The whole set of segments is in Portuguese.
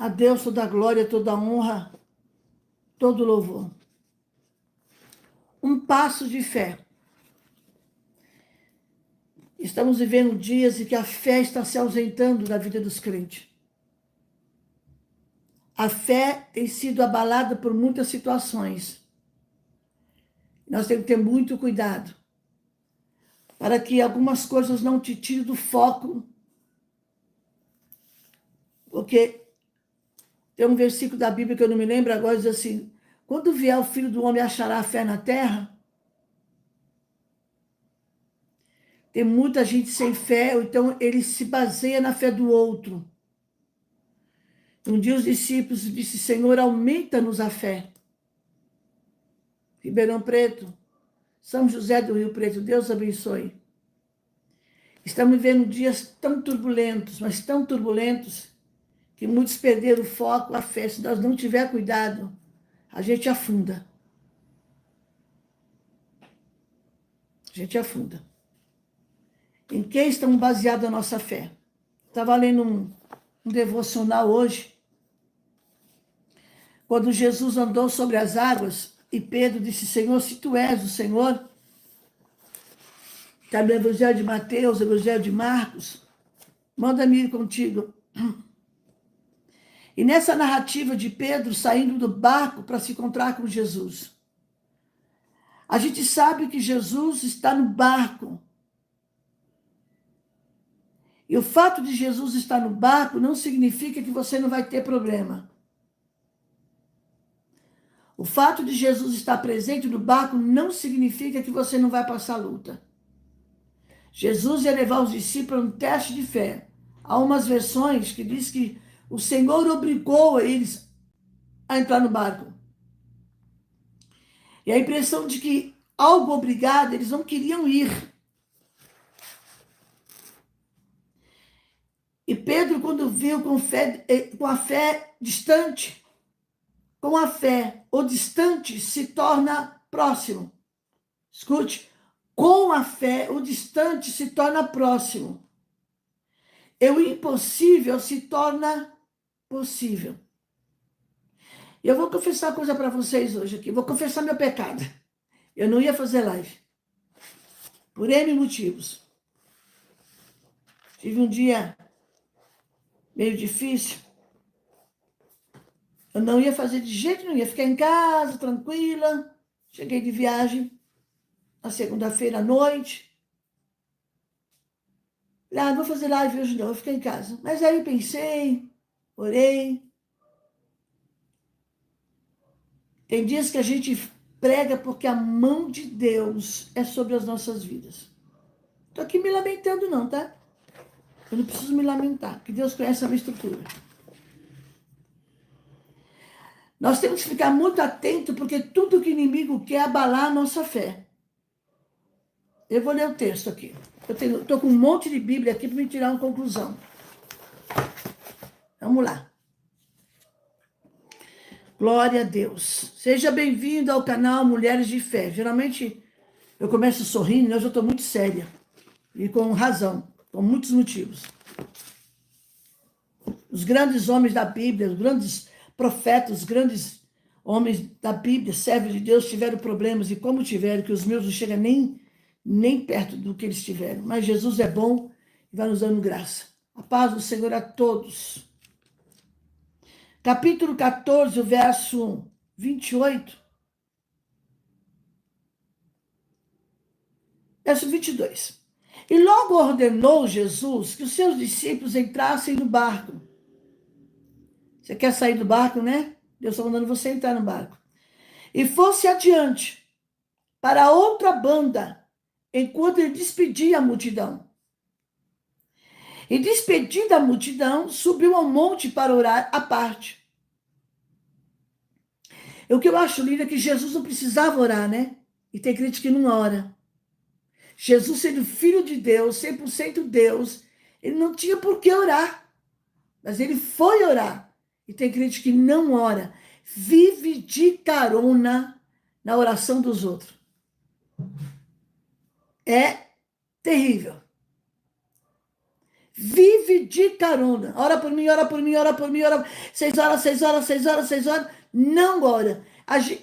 A Deus toda a glória, toda a honra, todo louvor. Um passo de fé. Estamos vivendo dias em que a fé está se ausentando da vida dos crentes. A fé tem sido abalada por muitas situações. Nós temos que ter muito cuidado para que algumas coisas não te tirem do foco. Porque tem um versículo da Bíblia que eu não me lembro agora, diz assim: quando vier o Filho do Homem, achará a fé na terra? Tem muita gente sem fé, ou então ele se baseia na fé do outro. Um dia os discípulos disseram: Senhor, aumenta-nos a fé. Ribeirão Preto, São José do Rio Preto, Deus abençoe. Estamos vivendo dias tão turbulentos, mas tão turbulentos, que muitos perderam o foco, a fé. Se nós não tiver cuidado, a gente afunda. A gente afunda. Em quem estamos baseados a nossa fé? Estava lendo um devocional hoje, quando Jesus andou sobre as águas, e Pedro disse: Senhor, se tu és o Senhor, está no Evangelho de Mateus, Evangelho de Marcos, manda-me ir contigo. E nessa narrativa de Pedro saindo do barco para se encontrar com Jesus, a gente sabe que Jesus está no barco. E o fato de Jesus estar no barco não significa que você não vai ter problema. O fato de Jesus estar presente no barco não significa que você não vai passar luta. Jesus ia levar os discípulos a um teste de fé. Há umas versões que diz que o Senhor obrigou eles a entrar no barco. E a impressão de que, algo obrigado, eles não queriam ir. E Pedro, quando viu com a fé distante, com a fé, o distante se torna próximo. Escute, com a fé, o distante se torna próximo. E o impossível se torna possível. E eu vou confessar uma coisa para vocês hoje aqui. Vou confessar meu pecado. Eu não ia fazer live. Por N motivos. Tive um dia meio difícil. Eu não ia fazer de jeito nenhum. Ia ficar em casa, tranquila. Cheguei de viagem na segunda-feira à noite. Não vou fazer live hoje não, eu fiquei em casa. Mas aí pensei, orei. Tem dias que a gente prega porque a mão de Deus é sobre as nossas vidas. Estou aqui me lamentando não, tá? Eu não preciso me lamentar, porque Deus conhece a minha estrutura. Nós temos que ficar muito atentos, porque tudo que o inimigo quer é abalar a nossa fé. Eu vou ler o texto aqui. Eu estou com um monte de Bíblia aqui para me tirar uma conclusão. Vamos lá. Glória a Deus. Seja bem-vindo ao canal Mulheres de Fé. Geralmente eu começo sorrindo, hoje eu estou muito séria. E com razão, por muitos motivos. Os grandes homens da Bíblia, os grandes profetas, os grandes homens da Bíblia, servos de Deus, tiveram problemas, e como tiveram, que os meus não chegam nem perto do que eles tiveram. Mas Jesus é bom e vai nos dando graça. A paz do Senhor a todos. Capítulo 14, o verso 28. Verso 22. E logo ordenou Jesus que os seus discípulos entrassem no barco. Você quer sair do barco, né? Deus está mandando você entrar no barco. E fosse adiante para outra banda, enquanto ele despedia a multidão. E despedida a multidão, subiu ao monte para orar à parte. O que eu acho lindo é que Jesus não precisava orar, né? E tem crente que não ora. Jesus, sendo filho de Deus, 100% Deus, ele não tinha por que orar. Mas ele foi orar. E tem crente que não ora. Vive de carona na oração dos outros. É terrível. vive de carona. Ora por mim, ora por mim, ora por mim, ora. 6 horas, 6 horas, 6 horas, 6 horas. Não ora.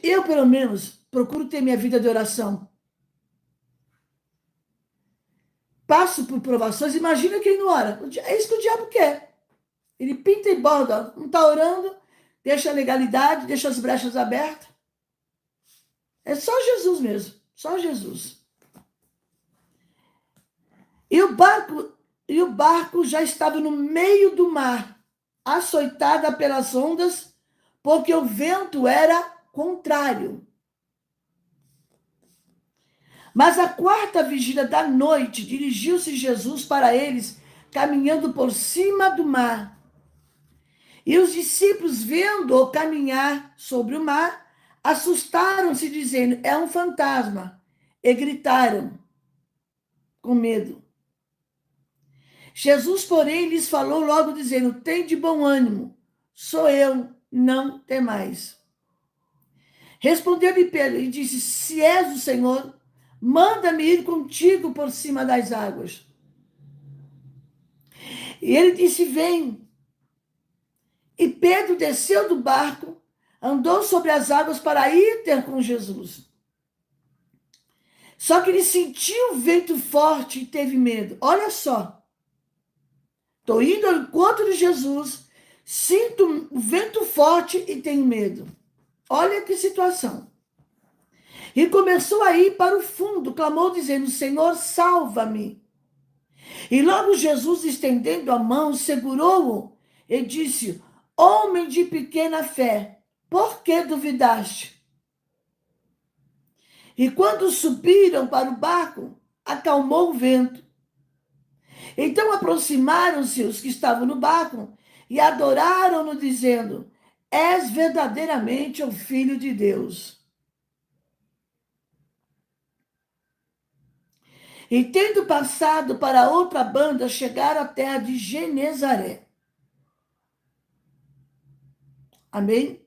Eu, pelo menos, procuro ter minha vida de oração. Passo por provações, imagina quem não ora. É isso que o diabo quer. Ele pinta e borda, não está orando, deixa a legalidade, deixa as brechas abertas. É só Jesus mesmo, só Jesus. E o barco já estava no meio do mar, açoitada pelas ondas, porque o vento era contrário. Mas à quarta vigília da noite, dirigiu-se Jesus para eles, caminhando por cima do mar. E os discípulos, vendo-o caminhar sobre o mar, assustaram-se, dizendo, é um fantasma, e gritaram com medo. Jesus, porém, lhes falou logo, dizendo, tem de bom ânimo, sou eu, não temais. Respondeu-lhe Pedro e disse, se és o Senhor, manda-me ir contigo por cima das águas. E ele disse, vem. E Pedro desceu do barco, andou sobre as águas para ir ter com Jesus. Só que ele sentiu o vento forte e teve medo. Olha só. Estou indo ao encontro de Jesus, sinto o vento forte e tenho medo. Olha que situação. E começou a ir para o fundo, clamou dizendo, Senhor, salva-me. E logo Jesus, estendendo a mão, segurou-o e disse, homem de pequena fé, por que duvidaste? E quando subiram para o barco, acalmou o vento. Então aproximaram-se os que estavam no barco e adoraram-no, dizendo, és verdadeiramente o Filho de Deus. E tendo passado para outra banda, chegaram à terra de Genezaré. Amém?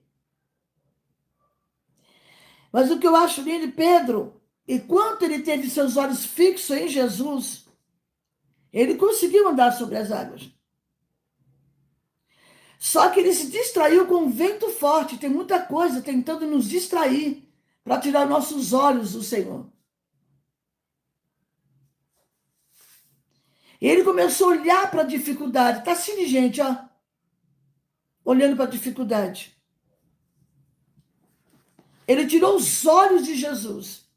Mas o que eu acho lindo, Pedro, enquanto ele teve seus olhos fixos em Jesus, ele conseguiu andar sobre as águas. Só que ele se distraiu com um vento forte. Tem muita coisa tentando nos distrair para tirar nossos olhos do Senhor. E ele começou a olhar para a dificuldade. Está assim, gente, ó. Olhando para a dificuldade. Ele tirou os olhos de Jesus.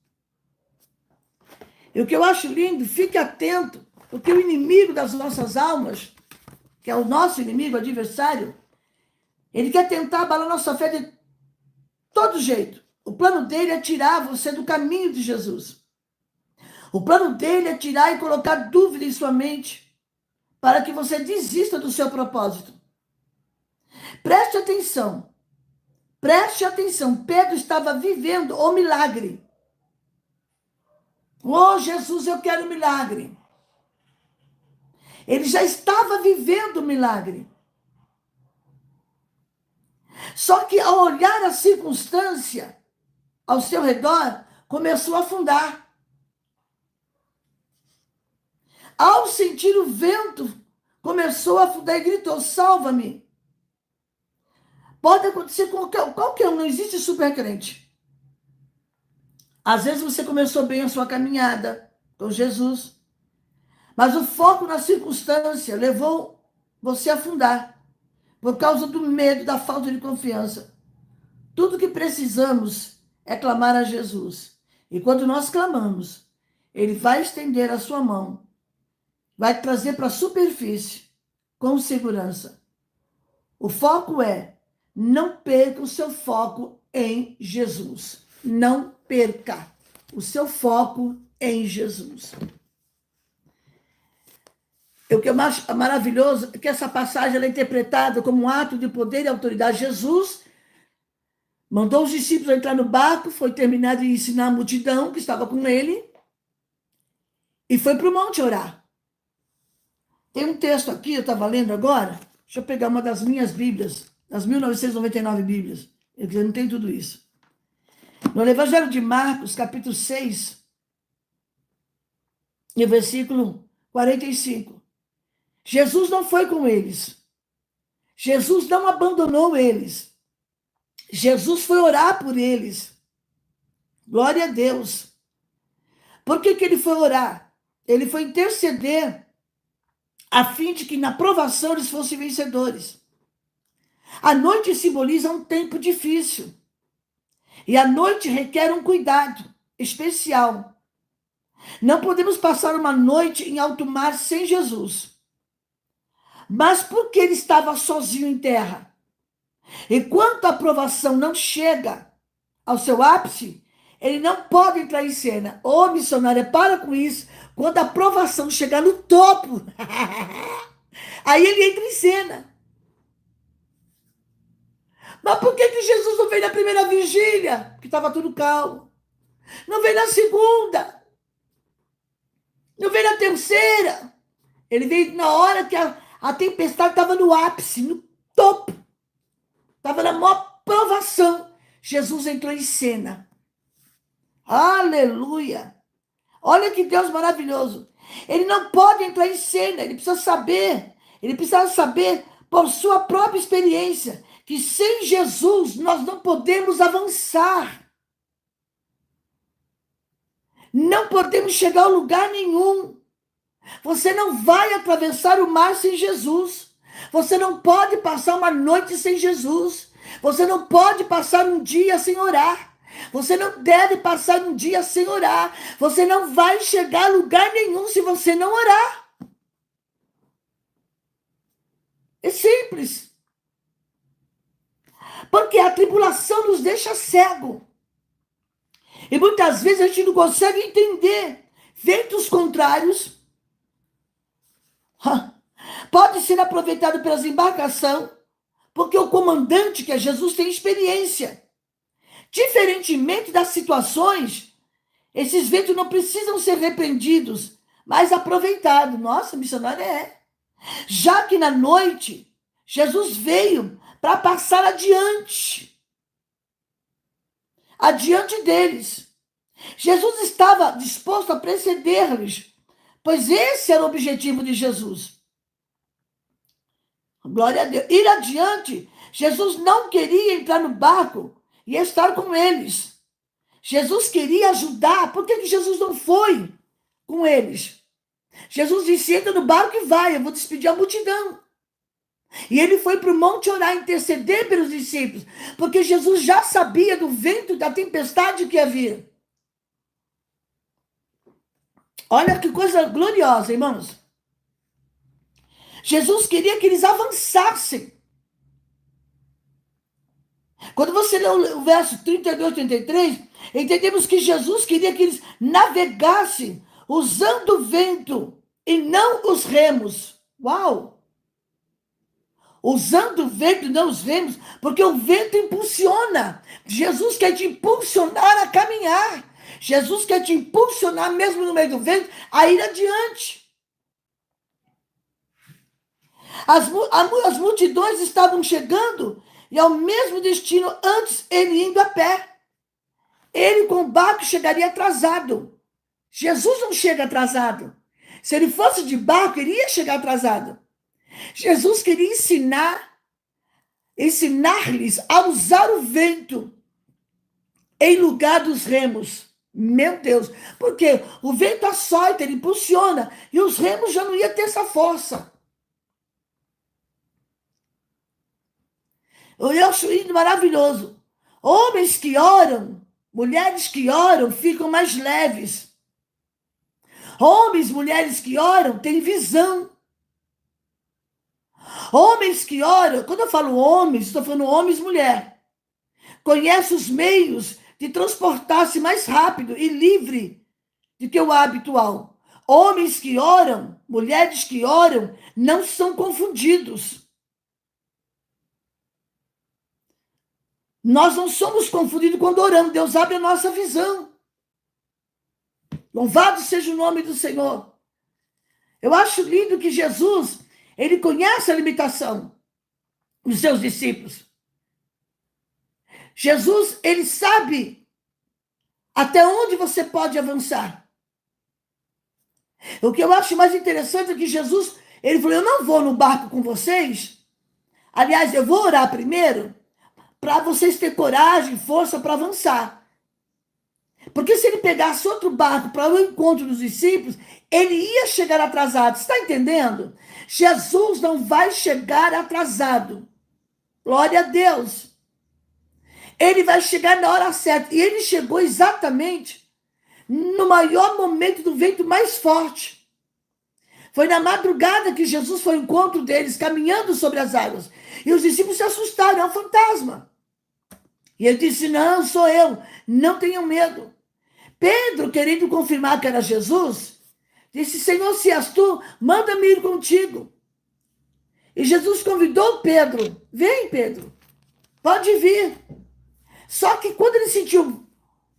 E o que eu acho lindo, fique atento, porque o inimigo das nossas almas, que é o nosso inimigo, adversário, ele quer tentar abalar nossa fé de todo jeito. O plano dele é tirar você do caminho de Jesus. O plano dele é tirar e colocar dúvida em sua mente para que você desista do seu propósito. Preste atenção. Preste atenção. Pedro estava vivendo o milagre. Oh, Jesus, eu quero um milagre. Ele já estava vivendo o milagre. Só que ao olhar a circunstância ao seu redor, começou a afundar. Ao sentir o vento, começou a afundar e gritou, salva-me. Pode acontecer com qualquer um, não existe supercrente. Às vezes você começou bem a sua caminhada com Jesus, mas o foco na circunstância levou você a afundar, por causa do medo, da falta de confiança. Tudo que precisamos é clamar a Jesus. E quando nós clamamos, ele vai estender a sua mão, vai trazer para a superfície com segurança. O foco é, não perca o seu foco em Jesus. Não perca o seu foco em Jesus. O que eu acho maravilhoso é que essa passagem é interpretada como um ato de poder e autoridade. Jesus mandou os discípulos entrar no barco, foi terminar de ensinar a multidão que estava com ele e foi para o monte orar. Tem um texto aqui, eu estava lendo agora, deixa eu pegar uma das minhas Bíblias, das 1999 Bíblias, eu não tenho tudo isso. No Evangelho de Marcos, capítulo 6, e versículo 45. Jesus não foi com eles. Jesus não abandonou eles. Jesus foi orar por eles. Glória a Deus. Por que ele foi orar? Ele foi interceder a fim de que na provação eles fossem vencedores. A noite simboliza um tempo difícil. E a noite requer um cuidado especial. Não podemos passar uma noite em alto mar sem Jesus. Mas por que ele estava sozinho em terra? Enquanto a provação não chega ao seu ápice, ele não pode entrar em cena. Ô, missionária, para com isso. Quando a provação chegar no topo, aí ele entra em cena. Mas por que Jesus não veio na primeira vigília? Porque estava tudo calmo. Não veio na segunda. Não veio na terceira. Ele veio na hora que a tempestade estava no ápice, no topo. Estava na maior provação. Jesus entrou em cena. Aleluia. Olha que Deus maravilhoso. Ele não pode entrar em cena. Ele precisa saber por sua própria experiência que sem Jesus nós não podemos avançar. Não podemos chegar a lugar nenhum. Você não vai atravessar o mar sem Jesus. Você não pode passar uma noite sem Jesus. Você não pode passar um dia sem orar. Você não deve passar um dia sem orar. Você não vai chegar a lugar nenhum se você não orar. É simples. Porque a tribulação nos deixa cego. E muitas vezes a gente não consegue entender. Ventos contrários pode ser aproveitado pelas embarcações, porque o comandante, que é Jesus, tem experiência. Diferentemente das situações, esses ventos não precisam ser repreendidos, mas aproveitados. Nossa, missionário é. Já que na noite, Jesus veio para passar adiante deles. Jesus estava disposto a preceder-lhes, pois esse era o objetivo de Jesus. Glória a Deus. Ir adiante, Jesus não queria entrar no barco e estar com eles. Jesus queria ajudar. Por que Jesus não foi com eles? Jesus disse, entra no barco e vai, eu vou despedir a multidão. E ele foi para o monte orar, interceder pelos discípulos, porque Jesus já sabia do vento, da tempestade que havia. Olha que coisa gloriosa, irmãos. Jesus queria que eles avançassem. Quando você lê o verso 32, 33, entendemos que Jesus queria que eles navegassem usando o vento e não os remos. Uau! Usando o vento e não os remos, porque o vento impulsiona. Jesus quer te impulsionar a caminhar. Jesus quer te impulsionar, mesmo no meio do vento, a ir adiante. As multidões estavam chegando e ao mesmo destino, antes ele indo a pé. Ele com o barco chegaria atrasado. Jesus não chega atrasado. Se ele fosse de barco, ele ia chegar atrasado. Jesus queria ensinar-lhes a usar o vento em lugar dos remos. Meu Deus, porque o vento açoita, ele impulsiona, e os remos já não iam ter essa força. Eu acho isso maravilhoso. Homens que oram, mulheres que oram, ficam mais leves. Homens, mulheres que oram, têm visão. Homens que oram, quando eu falo homens, estou falando homens e mulher. Conhece os meios de transportar-se mais rápido e livre do que o habitual. Homens que oram, mulheres que oram, não são confundidos. Nós não somos confundidos quando oramos. Deus abre a nossa visão. Louvado seja o nome do Senhor. Eu acho lindo que Jesus, ele conhece a limitação dos seus discípulos. Jesus, ele sabe até onde você pode avançar. O que eu acho mais interessante é que Jesus, Ele falou, eu não vou no barco com vocês. Aliás, eu vou orar primeiro para vocês terem coragem e força para avançar. Porque se ele pegasse outro barco para o encontro dos discípulos, ele ia chegar atrasado. Você está entendendo? Jesus não vai chegar atrasado. Glória a Deus. Ele vai chegar na hora certa. E ele chegou exatamente no maior momento do vento mais forte. Foi na madrugada que Jesus foi ao encontro deles, caminhando sobre as águas. E os discípulos se assustaram, é um fantasma. E ele disse, não, sou eu, não tenham medo. Pedro, querendo confirmar que era Jesus, disse, Senhor, se és tu, manda-me ir contigo. E Jesus convidou Pedro, vem Pedro, pode vir. Só que quando ele sentiu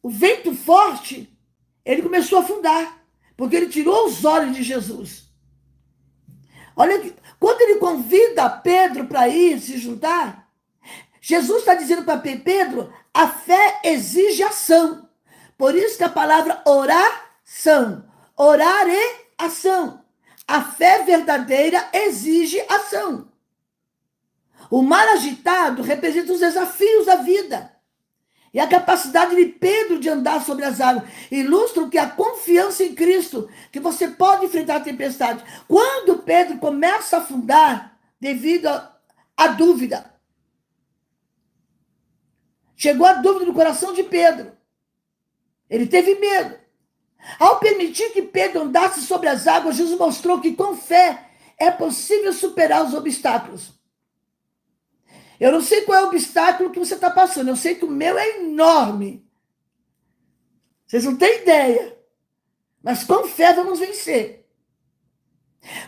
o vento forte, ele começou a afundar, porque ele tirou os olhos de Jesus. Olha, quando ele convida Pedro para ir se juntar, Jesus está dizendo para Pedro, a fé exige ação. Por isso que a palavra oração, orar é ação. A fé verdadeira exige ação. O mar agitado representa os desafios da vida. E a capacidade de Pedro de andar sobre as águas ilustra que a confiança em Cristo, que você pode enfrentar a tempestade. Quando Pedro começa a afundar, devido à dúvida, chegou a dúvida no coração de Pedro. Ele teve medo. Ao permitir que Pedro andasse sobre as águas, Jesus mostrou que com fé é possível superar os obstáculos. Eu não sei qual é o obstáculo que você está passando, eu sei que o meu é enorme. Vocês não têm ideia. Mas com fé vamos vencer.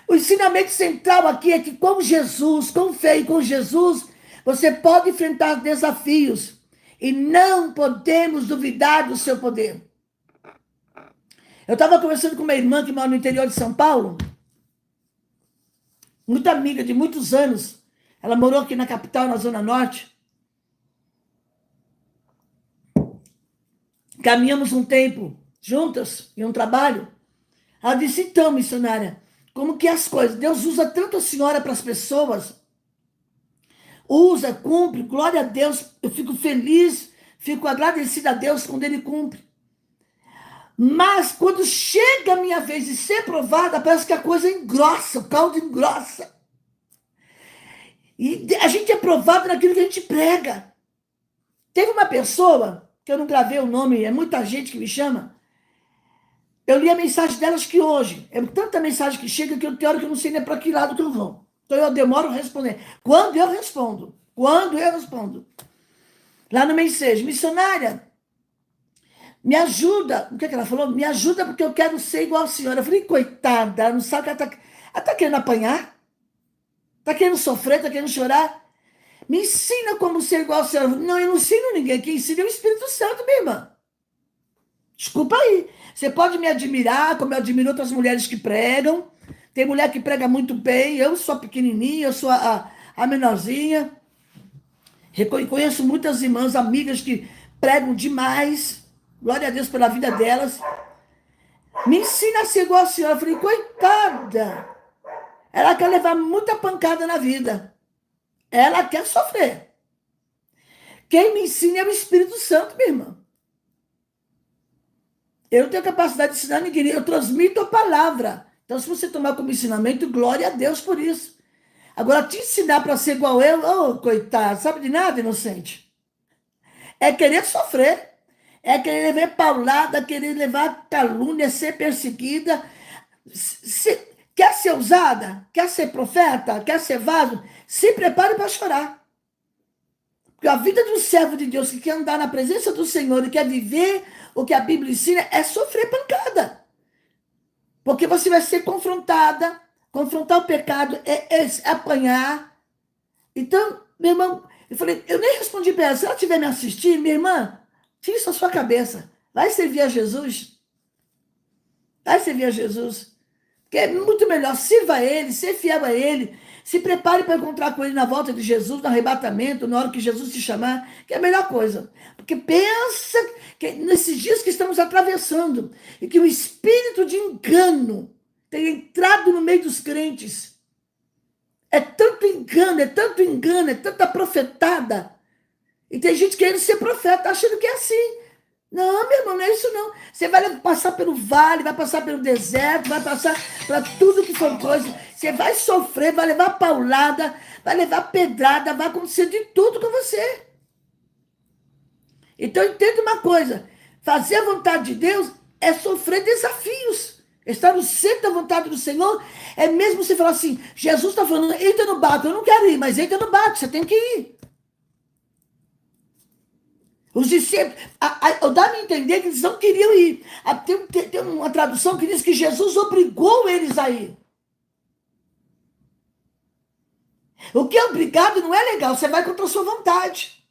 O ensinamento central aqui é que com Jesus, com fé e com Jesus, você pode enfrentar desafios. E não podemos duvidar do seu poder. Eu estava conversando com uma irmã que mora no interior de São Paulo, muito amiga de muitos anos. Ela morou aqui na capital, na Zona Norte. Caminhamos um tempo juntas em um trabalho. Ela disse, então, missionária, como que as coisas? Deus usa tanto a senhora para as pessoas. Usa, cumpre, glória a Deus. Eu fico feliz, fico agradecida a Deus quando Ele cumpre. Mas quando chega a minha vez de ser provada, parece que a coisa engrossa, o caldo engrossa. E a gente é provado naquilo que a gente prega. Teve uma pessoa, que eu não gravei o nome, é muita gente que me chama. Eu li a mensagem delas que hoje, é tanta mensagem que chega que eu tenho hora que eu não sei nem para que lado que eu vou. Então eu demoro a responder. Quando eu respondo. Lá no Mensagem, missionária, me ajuda. O que ela falou? Me ajuda porque eu quero ser igual a senhora. Eu falei, coitada, ela não sabe que ela está querendo apanhar? Está querendo sofrer, está querendo chorar? Me ensina como ser igual a senhora. Não, eu não ensino ninguém. Quem ensina é o Espírito Santo, minha irmã. Desculpa aí. Você pode me admirar, como eu admiro outras mulheres que pregam. Tem mulher que prega muito bem. Eu sou a pequenininha, eu sou a menorzinha. Reconheço muitas irmãs, amigas que pregam demais. Glória a Deus pela vida delas. Me ensina a ser igual a senhora. Eu falei, coitada. Ela quer levar muita pancada na vida. Ela quer sofrer. Quem me ensina é o Espírito Santo, minha irmã. Eu não tenho capacidade de ensinar ninguém. Eu transmito a palavra. Então, se você tomar como ensinamento, glória a Deus por isso. Agora, te ensinar para ser igual eu, oh, coitado, sabe de nada, inocente? É querer sofrer. É querer levar paulada, querer levar calúnia, ser perseguida. Quer ser usada? Quer ser profeta? Quer ser vaso? Se prepare para chorar. Porque a vida do servo de Deus que quer andar na presença do Senhor e quer viver o que a Bíblia ensina é sofrer pancada. Porque você vai ser confrontada. Confrontar o pecado é apanhar. Então, meu irmão, eu falei, eu nem respondi para ela. Se ela estiver me assistindo, minha irmã, tire isso da sua cabeça. Vai servir a Jesus. Vai servir a Jesus. Porque é muito melhor, sirva a Ele, ser fiel a Ele, se prepare para encontrar com Ele na volta de Jesus, no arrebatamento, na hora que Jesus te chamar, que é a melhor coisa. Porque pensa que nesses dias que estamos atravessando, e que o espírito de engano tem entrado no meio dos crentes, É tanto engano, é tanto engano, é tanta profetada. E tem gente querendo ser profeta, achando que é assim. Não, meu irmão, não é isso não. Você vai passar pelo vale, vai passar pelo deserto, vai passar para tudo que for coisa. Você vai sofrer, vai levar paulada, vai levar pedrada, vai acontecer de tudo com você. Então, entenda uma coisa. Fazer a vontade de Deus é sofrer desafios. Estar no centro da vontade do Senhor é mesmo você falar assim, Jesus está falando, entra no barco, eu não quero ir, mas entra no barco, você tem que ir. Os discípulos, dá-me a entender que eles não queriam ir. Tem uma tradução que diz que Jesus obrigou eles a ir. O que é obrigado não é legal, você vai contra a sua vontade.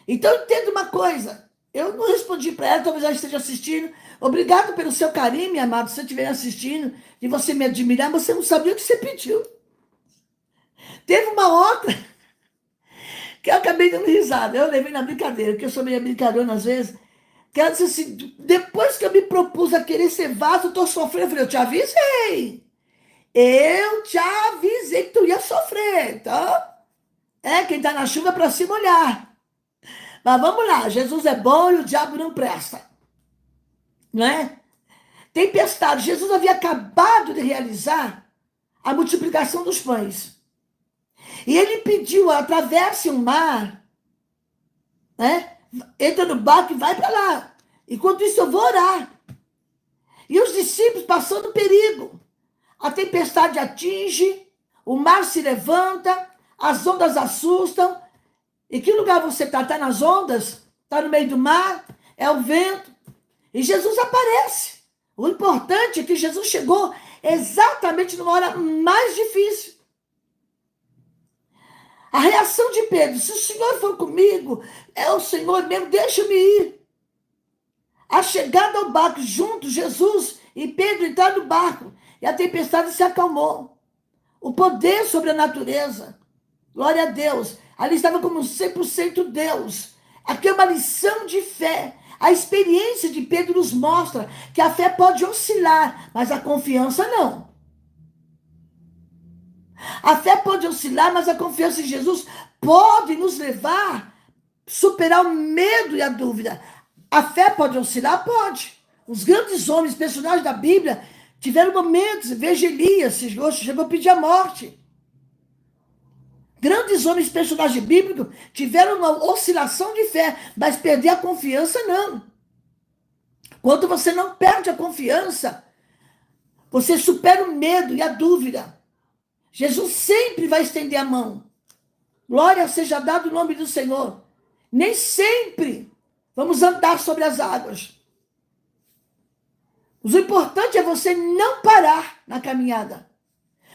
Então, entenda uma coisa. Eu não respondi para ela, talvez ela esteja assistindo. Obrigado pelo seu carinho, minha amada, se você estiver assistindo, de você me admirar, você não sabia o que você pediu. Teve uma outra que eu acabei dando risada. Eu levei na brincadeira, porque eu sou meio brincalhona às vezes. Que ela disse assim, depois que eu me propus a querer ser vaso, eu estou sofrendo. Eu falei, eu te avisei. Eu te avisei que tu ia sofrer. Então, quem está na chuva é para se molhar. Mas vamos lá, Jesus é bom e o diabo não presta. Não é? Tempestade. Jesus havia acabado de realizar a multiplicação dos pães. E ele pediu, atravesse o mar, né? Entra no barco e vai para lá. Enquanto isso, eu vou orar. E os discípulos passando perigo. A tempestade atinge, o mar se levanta, as ondas assustam. Em que lugar você está? Está nas ondas? Está no meio do mar? É o vento. E Jesus aparece. O importante é que Jesus chegou exatamente numa hora mais difícil. A reação de Pedro, se o Senhor for comigo, é o Senhor mesmo, deixa-me ir. A chegada ao barco, junto, Jesus e Pedro entraram no barco, e a tempestade se acalmou. O poder sobre a natureza, glória a Deus, ali estava como 100% Deus. Aqui é uma lição de fé. A experiência de Pedro nos mostra que a fé pode oscilar, mas a confiança não. A fé pode oscilar, mas a confiança em Jesus pode nos levar a superar o medo e a dúvida. A fé pode oscilar? Pode. Os grandes homens, personagens da Bíblia, tiveram momentos. Veja Elias, chegou a pedir a morte. Grandes homens, personagens bíblicos, tiveram uma oscilação de fé, mas perder a confiança, não. Quando você não perde a confiança, você supera o medo e a dúvida. Jesus sempre vai estender a mão. Glória seja dada o nome do Senhor. Nem sempre vamos andar sobre as águas. O importante é você não parar na caminhada.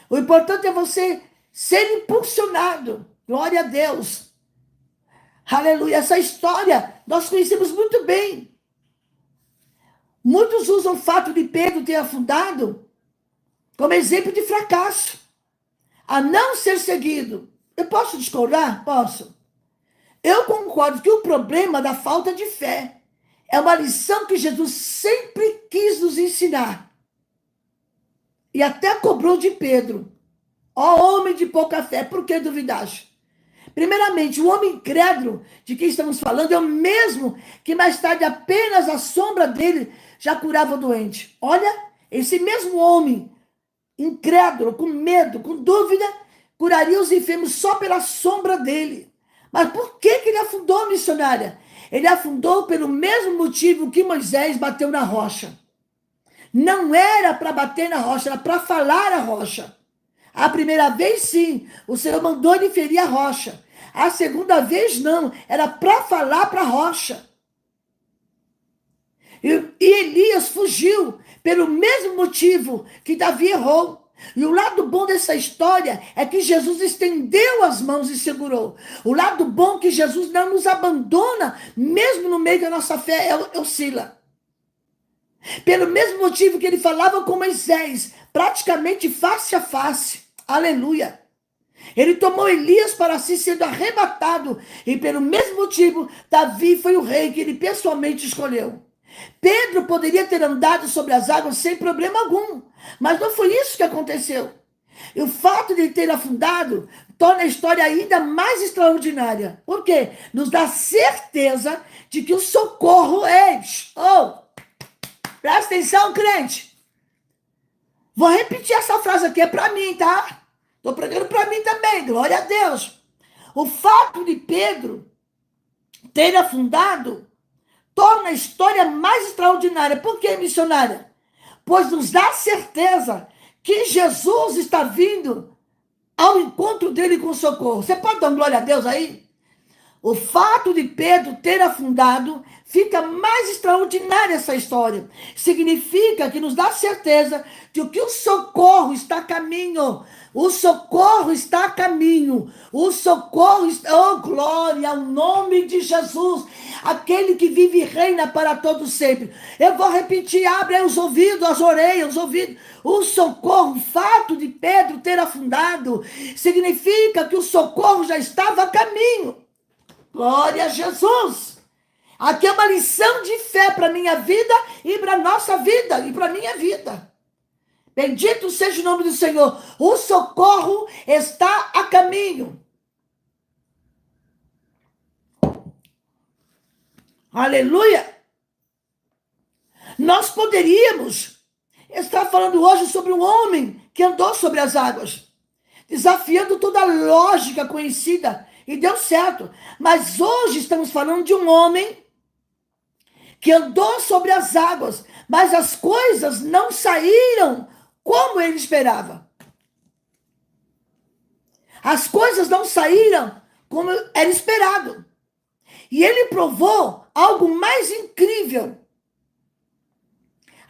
O importante é você ser impulsionado. Glória a Deus. Aleluia. Essa história nós conhecemos muito bem. Muitos usam o fato de Pedro ter afundado como exemplo de fracasso, a não ser seguido. Eu posso discordar? Posso. Eu concordo que o problema da falta de fé é uma lição que Jesus sempre quis nos ensinar. E até cobrou de Pedro. Ó homem de pouca fé, por que duvidaste? Primeiramente, o homem incrédulo de quem estamos falando é o mesmo que mais tarde apenas a sombra dele já curava o doente. Olha, esse mesmo homem incrédulo, com medo, com dúvida, curaria os enfermos só pela sombra dele. Mas por que ele afundou, missionária? Ele afundou pelo mesmo motivo que Moisés bateu na rocha. Não era para bater na rocha, era para falar a rocha. A primeira vez, sim, o Senhor mandou ele ferir a rocha. A segunda vez, não, era para falar para a rocha. E Elias fugiu pelo mesmo motivo que Davi errou. E o lado bom dessa história é que Jesus estendeu as mãos e segurou. O lado bom é que Jesus não nos abandona, mesmo no meio da nossa fé, oscila. Pelo mesmo motivo que ele falava com Moisés, praticamente face a face. Aleluia. Ele tomou Elias para si sendo arrebatado. E pelo mesmo motivo, Davi foi o rei que ele pessoalmente escolheu. Pedro poderia ter andado sobre as águas sem problema algum, mas não foi isso que aconteceu. E o fato de ele ter afundado torna a história ainda mais extraordinária. Por quê? Nos dá certeza de que o socorro é... Oh, presta atenção, crente. Vou repetir essa frase aqui, é para mim, tá? Estou pregando para mim também, glória a Deus. O fato de Pedro ter afundado torna a história mais extraordinária. Por que, missionária? Pois nos dá certeza que Jesus está vindo ao encontro dele com socorro. Você pode dar glória a Deus aí? O fato de Pedro ter afundado fica mais extraordinária essa história. Significa que nos dá certeza de que o socorro está a caminho. O socorro está a caminho. O socorro está... Oh, glória ao nome de Jesus. Aquele que vive e reina para todo sempre. Eu vou repetir, abre os ouvidos, as orelhas, os ouvidos. O socorro, o fato de Pedro ter afundado, significa que o socorro já estava a caminho. Glória a Jesus. Aqui é uma lição de fé para a minha vida e para a nossa vida e para a minha vida. Bendito seja o nome do Senhor. O socorro está a caminho. Aleluia. Nós poderíamos estar falando hoje sobre um homem que andou sobre as águas, desafiando toda a lógica conhecida, e deu certo. Mas hoje estamos falando de um homem que andou sobre as águas, mas as coisas não saíram como ele esperava. As coisas não saíram como era esperado. E ele provou algo mais incrível.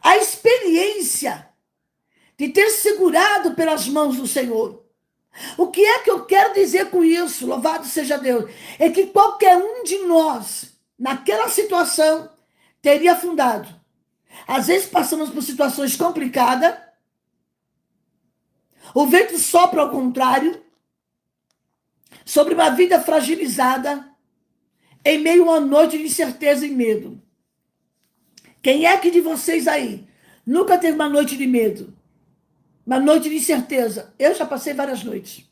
A experiência de ter segurado pelas mãos do Senhor. O que é que eu quero dizer com isso? Louvado seja Deus. É que qualquer um de nós, naquela situação, teria afundado. Às vezes passamos por situações complicadas. O vento sopra ao contrário. Sobre uma vida fragilizada. Em meio a uma noite de incerteza e medo. Quem é que de vocês aí nunca teve uma noite de medo? Uma noite de incerteza. Eu já passei várias noites.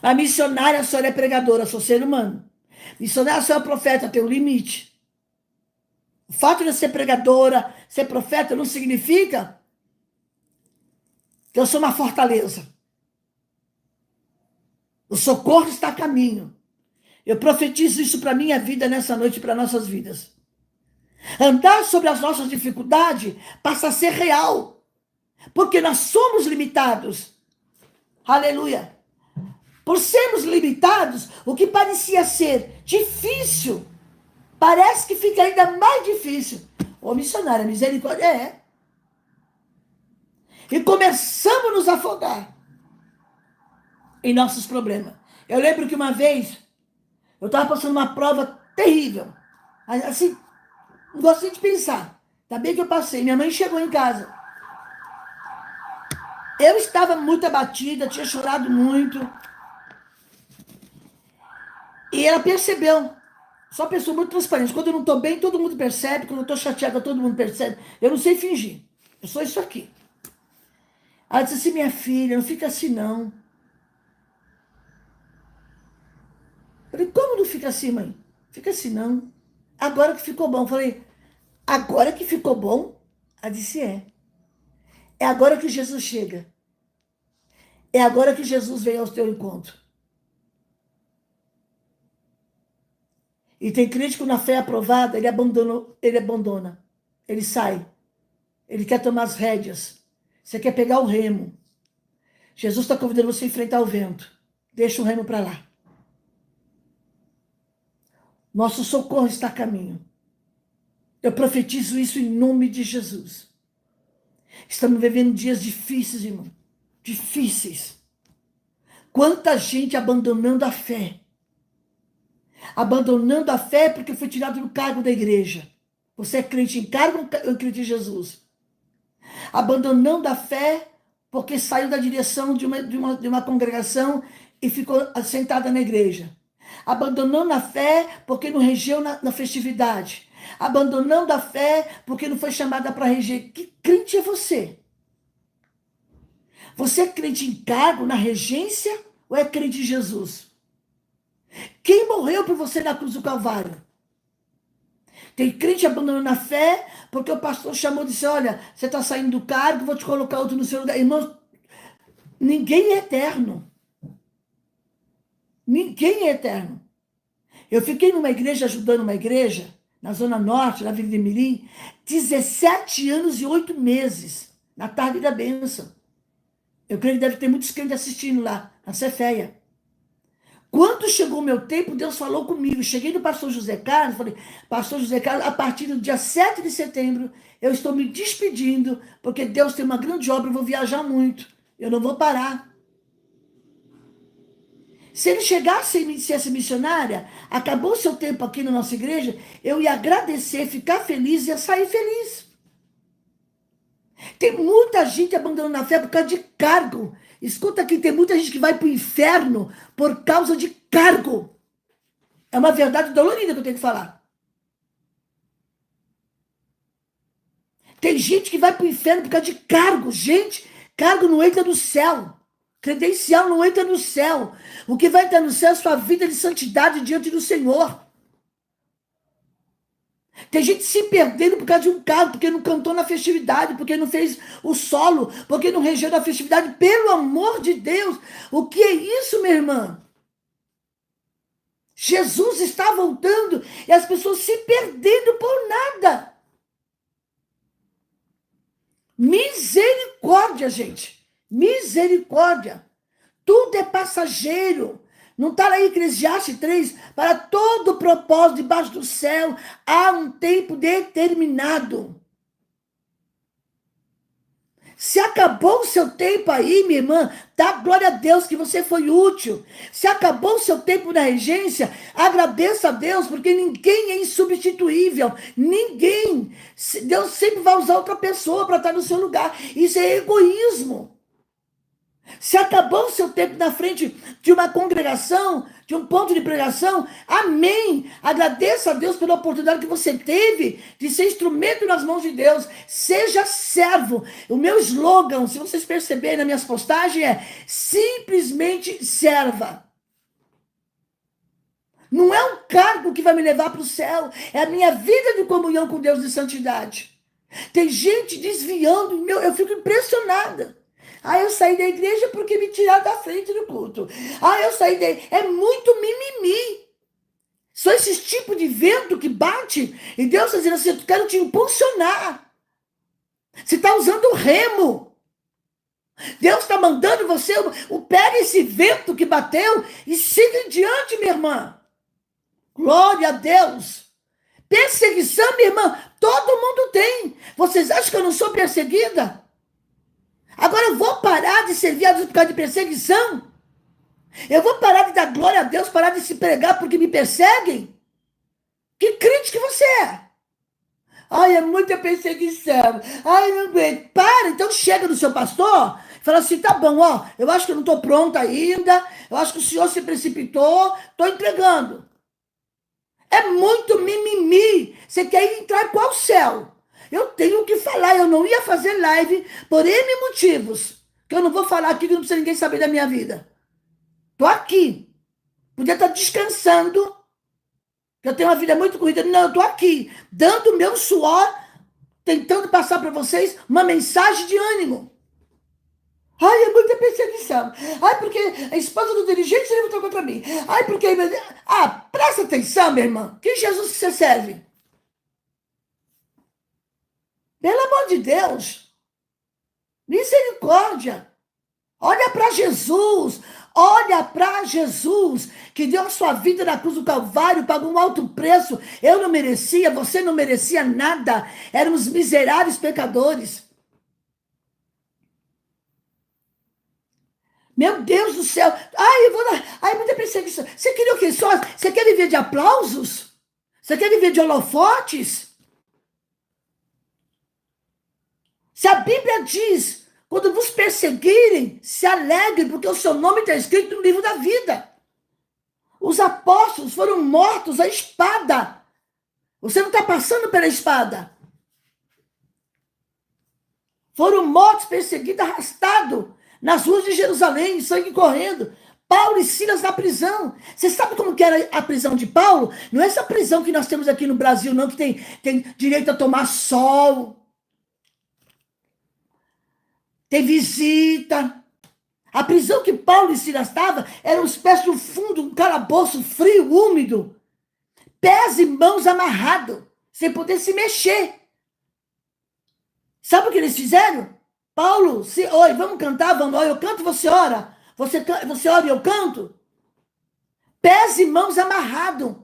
A missionária, a senhora é pregadora, sou ser humano. Missionária, a senhora é profeta, tem um limite. O fato de ser pregadora, ser profeta, não significa que eu sou uma fortaleza. O socorro está a caminho. Eu profetizo isso para a minha vida nessa noite e para nossas vidas. Andar sobre as nossas dificuldades passa a ser real. Porque nós somos limitados. Aleluia. Por sermos limitados, o que parecia ser difícil, parece que fica ainda mais difícil. Ô, missionária, misericórdia é. E começamos a nos afogar em nossos problemas. Eu lembro que uma vez, eu estava passando uma prova terrível. Assim, não gosto nem de pensar. Ainda bem que eu passei. Minha mãe chegou em casa. Eu estava muito abatida, tinha chorado muito. E ela percebeu. Só pessoa muito transparente. Quando eu não estou bem, todo mundo percebe. Quando eu estou chateada, todo mundo percebe. Eu não sei fingir. Eu sou isso aqui. Ela disse assim, minha filha, não fica assim, não. Eu falei, como não fica assim, mãe? Fica assim, não. Agora que ficou bom. Eu falei, agora que ficou bom? Ela disse, é. É agora que Jesus chega. É agora que Jesus vem ao teu encontro. E tem crítico na fé aprovada, ele abandona. Ele sai. Ele quer tomar as rédeas. Você quer pegar o remo. Jesus está convidando você a enfrentar o vento. Deixa o remo para lá. Nosso socorro está a caminho. Eu profetizo isso em nome de Jesus. Estamos vivendo dias difíceis, irmão. Difíceis. Quanta gente abandonando a fé. Abandonando a fé porque foi tirado do cargo da igreja. Você é crente em cargo ou crente em Jesus? Abandonando a fé porque saiu da direção de uma congregação e ficou sentada na igreja. Abandonando a fé porque não regeu na festividade. abandonando a fé porque não foi chamada para reger. Que crente é você? Você é crente em cargo, na regência, ou é crente em Jesus? Quem morreu por você na cruz do Calvário? Tem crente abandonando a fé porque o pastor chamou e disse, olha, você está saindo do cargo, vou te colocar outro no seu lugar. Irmãos, ninguém é eterno. Ninguém é eterno. Eu fiquei numa igreja, ajudando uma igreja, na Zona Norte, na Vila de Mirim, 17 anos e 8 meses, na tarde da bênção. Eu creio que deve ter muitos crentes assistindo lá, na Ceféia. Quando chegou o meu tempo, Deus falou comigo. Cheguei no pastor José Carlos, falei, pastor José Carlos, a partir do dia 7 de setembro, eu estou me despedindo, porque Deus tem uma grande obra, eu vou viajar muito. Eu não vou parar. Se ele chegasse e me dissesse missionária, acabou o seu tempo aqui na nossa igreja, eu ia agradecer, ficar feliz e ia sair feliz. Tem muita gente abandonando a fé por causa de cargo. Escuta aqui, tem muita gente que vai para o inferno por causa de cargo. É uma verdade dolorida que eu tenho que falar. Tem gente que vai para o inferno por causa de cargo. Gente, cargo não entra no céu. Credencial não entra no céu. O que vai entrar no céu é a sua vida de santidade diante do Senhor. Tem gente se perdendo por causa de um cargo, porque não cantou na festividade, porque não fez o solo, porque não regeu na festividade. Pelo amor de Deus, o que é isso, minha irmã? Jesus está voltando e as pessoas se perdendo por nada. Misericórdia, gente. Misericórdia. Tudo é passageiro. Não está lá em Eclesiastes 3? Para todo propósito debaixo do céu há um tempo determinado. Se acabou o seu tempo aí, minha irmã, dá glória a Deus que você foi útil. Se acabou o seu tempo na regência, agradeça a Deus, porque ninguém é insubstituível. Ninguém. Deus sempre vai usar outra pessoa para estar no seu lugar. Isso é egoísmo. Se acabou o seu tempo na frente de uma congregação, de um ponto de pregação, amém. Agradeça a Deus pela oportunidade que você teve de ser instrumento nas mãos de Deus. Seja servo. O meu slogan, se vocês perceberem nas minhas postagens, é simplesmente serva. Não é um cargo que vai me levar para o céu, é a minha vida de comunhão com Deus de santidade. Tem gente desviando, eu fico impressionada. Eu saí da igreja porque me tiraram da frente do culto. Eu saí da igreja. É muito mimimi. São esses tipos de vento que bate e Deus está dizendo assim, eu quero te impulsionar. Você está usando o remo. Deus está mandando você, pega esse vento que bateu e siga em diante, minha irmã. Glória a Deus. Perseguição, minha irmã, todo mundo tem. Vocês acham que eu não sou perseguida? Agora eu vou parar de servir a Deus por causa de perseguição? Eu vou parar de dar glória a Deus, parar de se pregar porque me perseguem? Que crente que você é? É muita perseguição. Não aguento. Para, então chega no seu pastor e fala assim, tá bom, eu acho que eu não estou pronta ainda, eu acho que o senhor se precipitou, estou entregando. É muito mimimi. Você quer entrar em qual céu? Eu tenho que falar, eu não ia fazer live por N motivos, que eu não vou falar aqui, que não precisa ninguém saber da minha vida. Estou aqui. Podia estar descansando, que eu tenho uma vida muito corrida. Não, eu estou aqui, dando o meu suor, tentando passar para vocês uma mensagem de ânimo. É muita perseguição. Porque a esposa do dirigente se levantou contra mim. Porque... presta atenção, minha irmã. Que Jesus que você serve? Pelo amor de Deus. Misericórdia. Olha para Jesus. Olha para Jesus, que deu a sua vida na cruz do Calvário, pagou um alto preço. Eu não merecia, você não merecia nada. Éramos miseráveis pecadores. Meu Deus do céu. Eu vou dar. Muita perseguição. Você queria o quê? Você quer viver de aplausos? Você quer viver de holofotes? Se a Bíblia diz, quando vos perseguirem, se alegrem, porque o seu nome está escrito no livro da vida. Os apóstolos foram mortos à espada. Você não está passando pela espada. Foram mortos, perseguidos, arrastados nas ruas de Jerusalém, sangue correndo. Paulo e Silas na prisão. Você sabe como que era a prisão de Paulo? Não é essa prisão que nós temos aqui no Brasil, não, que tem direito a tomar sol, tem visita. A prisão que Paulo e Silas estavam era uma espécie de um fundo, um calabouço frio, úmido, pés e mãos amarrados, sem poder se mexer. Sabe o que eles fizeram? Paulo, oi, vamos cantar, vamos, eu canto, você ora. Você ora e eu canto? Pés e mãos amarrados.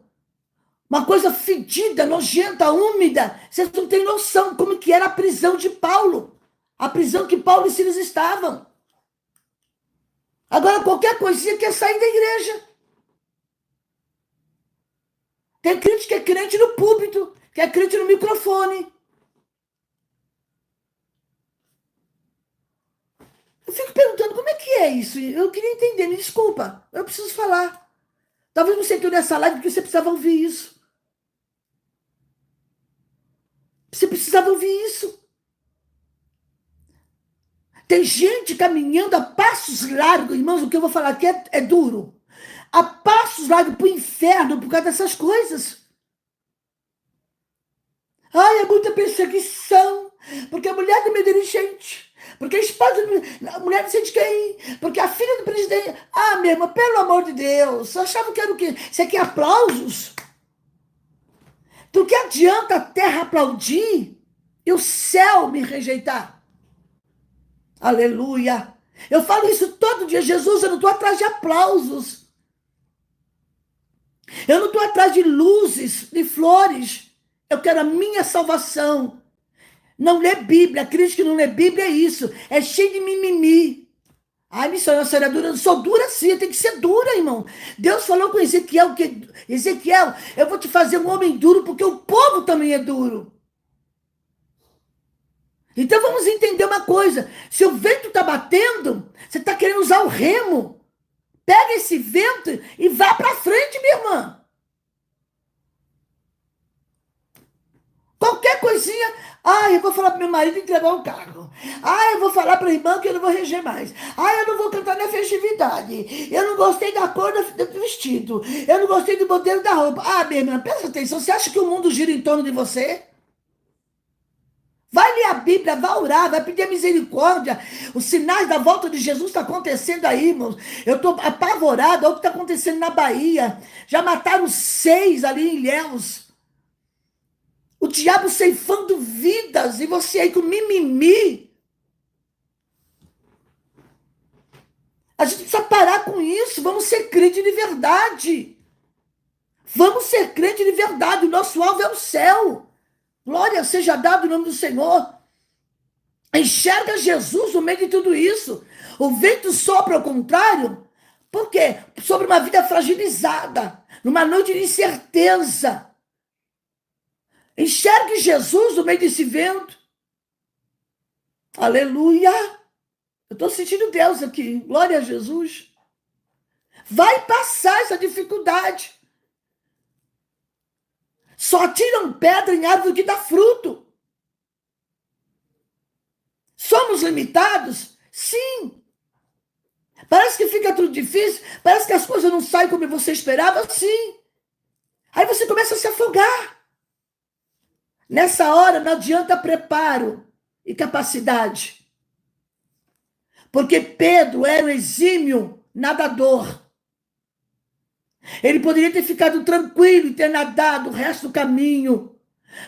Uma coisa fedida, nojenta, úmida. Vocês não têm noção como que era a prisão de Paulo. A prisão que Paulo e Silas estavam. Agora, qualquer coisinha quer sair da igreja. Tem crente que é crente no púlpito, que é crente no microfone. Eu fico perguntando, como é que é isso? Eu queria entender, me desculpa. Eu preciso falar. Talvez você entrou nessa live porque você precisava ouvir isso. Você precisava ouvir isso. Tem gente caminhando a passos largos, irmãos, o que eu vou falar aqui é duro. A passos largos para o inferno por causa dessas coisas. Ai, é muita perseguição. Porque a mulher do meu dirigente. Porque a esposa a mulher não sei de quem. Porque a filha do presidente. Ah, meu irmão, pelo amor de Deus. Você achava que era o quê? Você quer aplausos? Do que adianta a terra aplaudir e o céu me rejeitar? Aleluia. Eu falo isso todo dia. Jesus, eu não estou atrás de aplausos. Eu não estou atrás de luzes, de flores. Eu quero a minha salvação. Não lê Bíblia. Crente que não lê Bíblia é isso. É cheio de mimimi. Ai, missionária, você é dura. Eu sou dura sim, tem que ser dura, irmão. Deus falou com Ezequiel que Ezequiel, eu vou te fazer um homem duro porque o povo também é duro. Então vamos entender uma coisa. Se o vento está batendo, você está querendo usar o remo. Pega esse vento e vá para frente, minha irmã. Qualquer coisinha, eu vou falar para meu marido entregar um carro. Eu vou falar para a irmã que eu não vou reger mais. Eu não vou cantar na festividade. Eu não gostei da cor do vestido. Eu não gostei do modelo da roupa. Minha irmã, presta atenção. Você acha que o mundo gira em torno de você? Vai ler a Bíblia, vai orar, vai pedir misericórdia. Os sinais da volta de Jesus estão acontecendo aí, irmãos. Eu estou apavorada. Olha o que está acontecendo na Bahia. Já mataram 6 ali em Ilhéus. O diabo ceifando vidas. E você aí com mimimi. A gente precisa parar com isso. Vamos ser crente de verdade. Vamos ser crente de verdade. O nosso alvo é o céu. Glória seja dada em nome do Senhor. Enxerga Jesus no meio de tudo isso. O vento sopra ao contrário. Por quê? Sobre uma vida fragilizada. Numa noite de incerteza. Enxergue Jesus no meio desse vento. Aleluia. Eu estou sentindo Deus aqui. Glória a Jesus. Vai passar essa dificuldade. Só tiram pedra em árvore que dá fruto. Somos limitados? Sim. Parece que fica tudo difícil. Parece que as coisas não saem como você esperava? Sim. Aí você começa a se afogar. Nessa hora não adianta preparo e capacidade. Porque Pedro era um exímio nadador. Ele poderia ter ficado tranquilo e ter nadado o resto do caminho.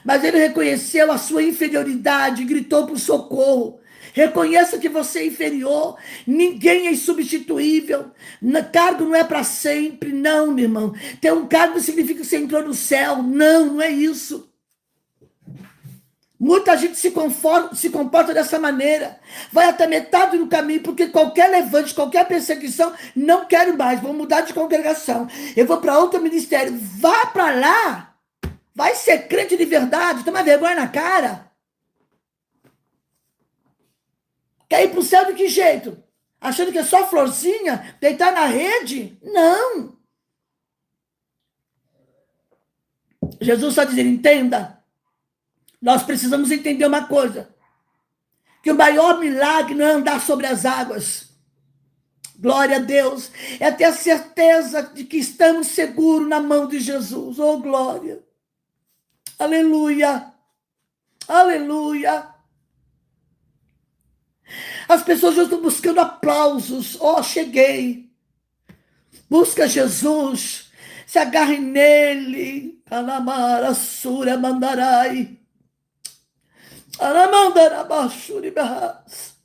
Mas ele reconheceu a sua inferioridade e gritou por socorro. Reconheça que você é inferior. Ninguém é insubstituível. Cargo não é para sempre. Não, meu irmão. Ter um cargo significa que você entrou no céu. Não, não é isso. Muita gente se comporta dessa maneira. Vai até metade do caminho, porque qualquer levante, qualquer perseguição, não quero mais, vou mudar de congregação. Eu vou para outro ministério. Vá para lá. Vai ser crente de verdade. Toma vergonha na cara. Quer ir para o céu de que jeito? Achando que é só florzinha? Deitar na rede? Não. Jesus está dizendo, entenda, nós precisamos entender uma coisa, que o maior milagre não é andar sobre as águas. Glória a Deus. É ter a certeza de que estamos seguros na mão de Jesus. Oh, glória. Aleluia. Aleluia. As pessoas já estão buscando aplausos. Oh, cheguei. Busca Jesus. Se agarre nele. Anamara sura mandarai. Anamandarabashuri bahas.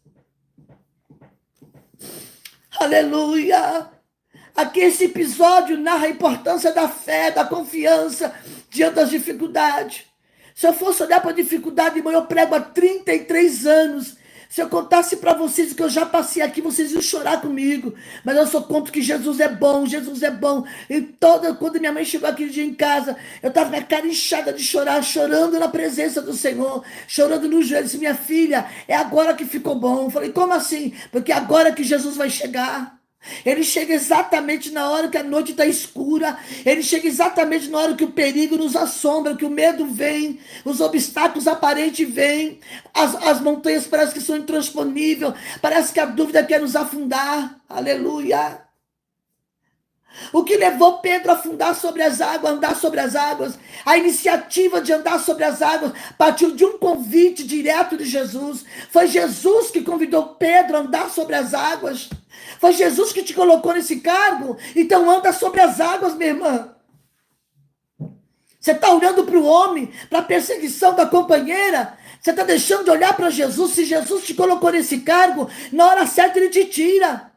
Aleluia. Aqui esse episódio narra a importância da fé, da confiança diante das dificuldades. Se eu fosse olhar para a dificuldade, irmão, eu prego há 33 anos. Se eu contasse para vocês o que eu já passei aqui, vocês iam chorar comigo. Mas eu só conto que Jesus é bom, Jesus é bom. E quando minha mãe chegou aquele dia em casa, eu estava com a cara inchada de chorar, chorando na presença do Senhor, chorando no joelho. Disse, minha filha, é agora que ficou bom. Eu falei, como assim? Porque é agora que Jesus vai chegar. Ele chega exatamente na hora que a noite está escura. Ele chega exatamente na hora que o perigo nos assombra, que o medo vem, os obstáculos aparentes vêm, as montanhas parecem que são intransponíveis, parece que a dúvida quer nos afundar. Aleluia. O que levou Pedro a afundar sobre as águas, andar sobre as águas, a iniciativa de andar sobre as águas partiu de um convite direto de Jesus. Foi Jesus que convidou Pedro a andar sobre as águas. Foi Jesus que te colocou nesse cargo. Então anda sobre as águas, minha irmã. Você está olhando para o homem, para a perseguição da companheira. Você está deixando de olhar para Jesus. Se Jesus te colocou nesse cargo, na hora certa ele te tira.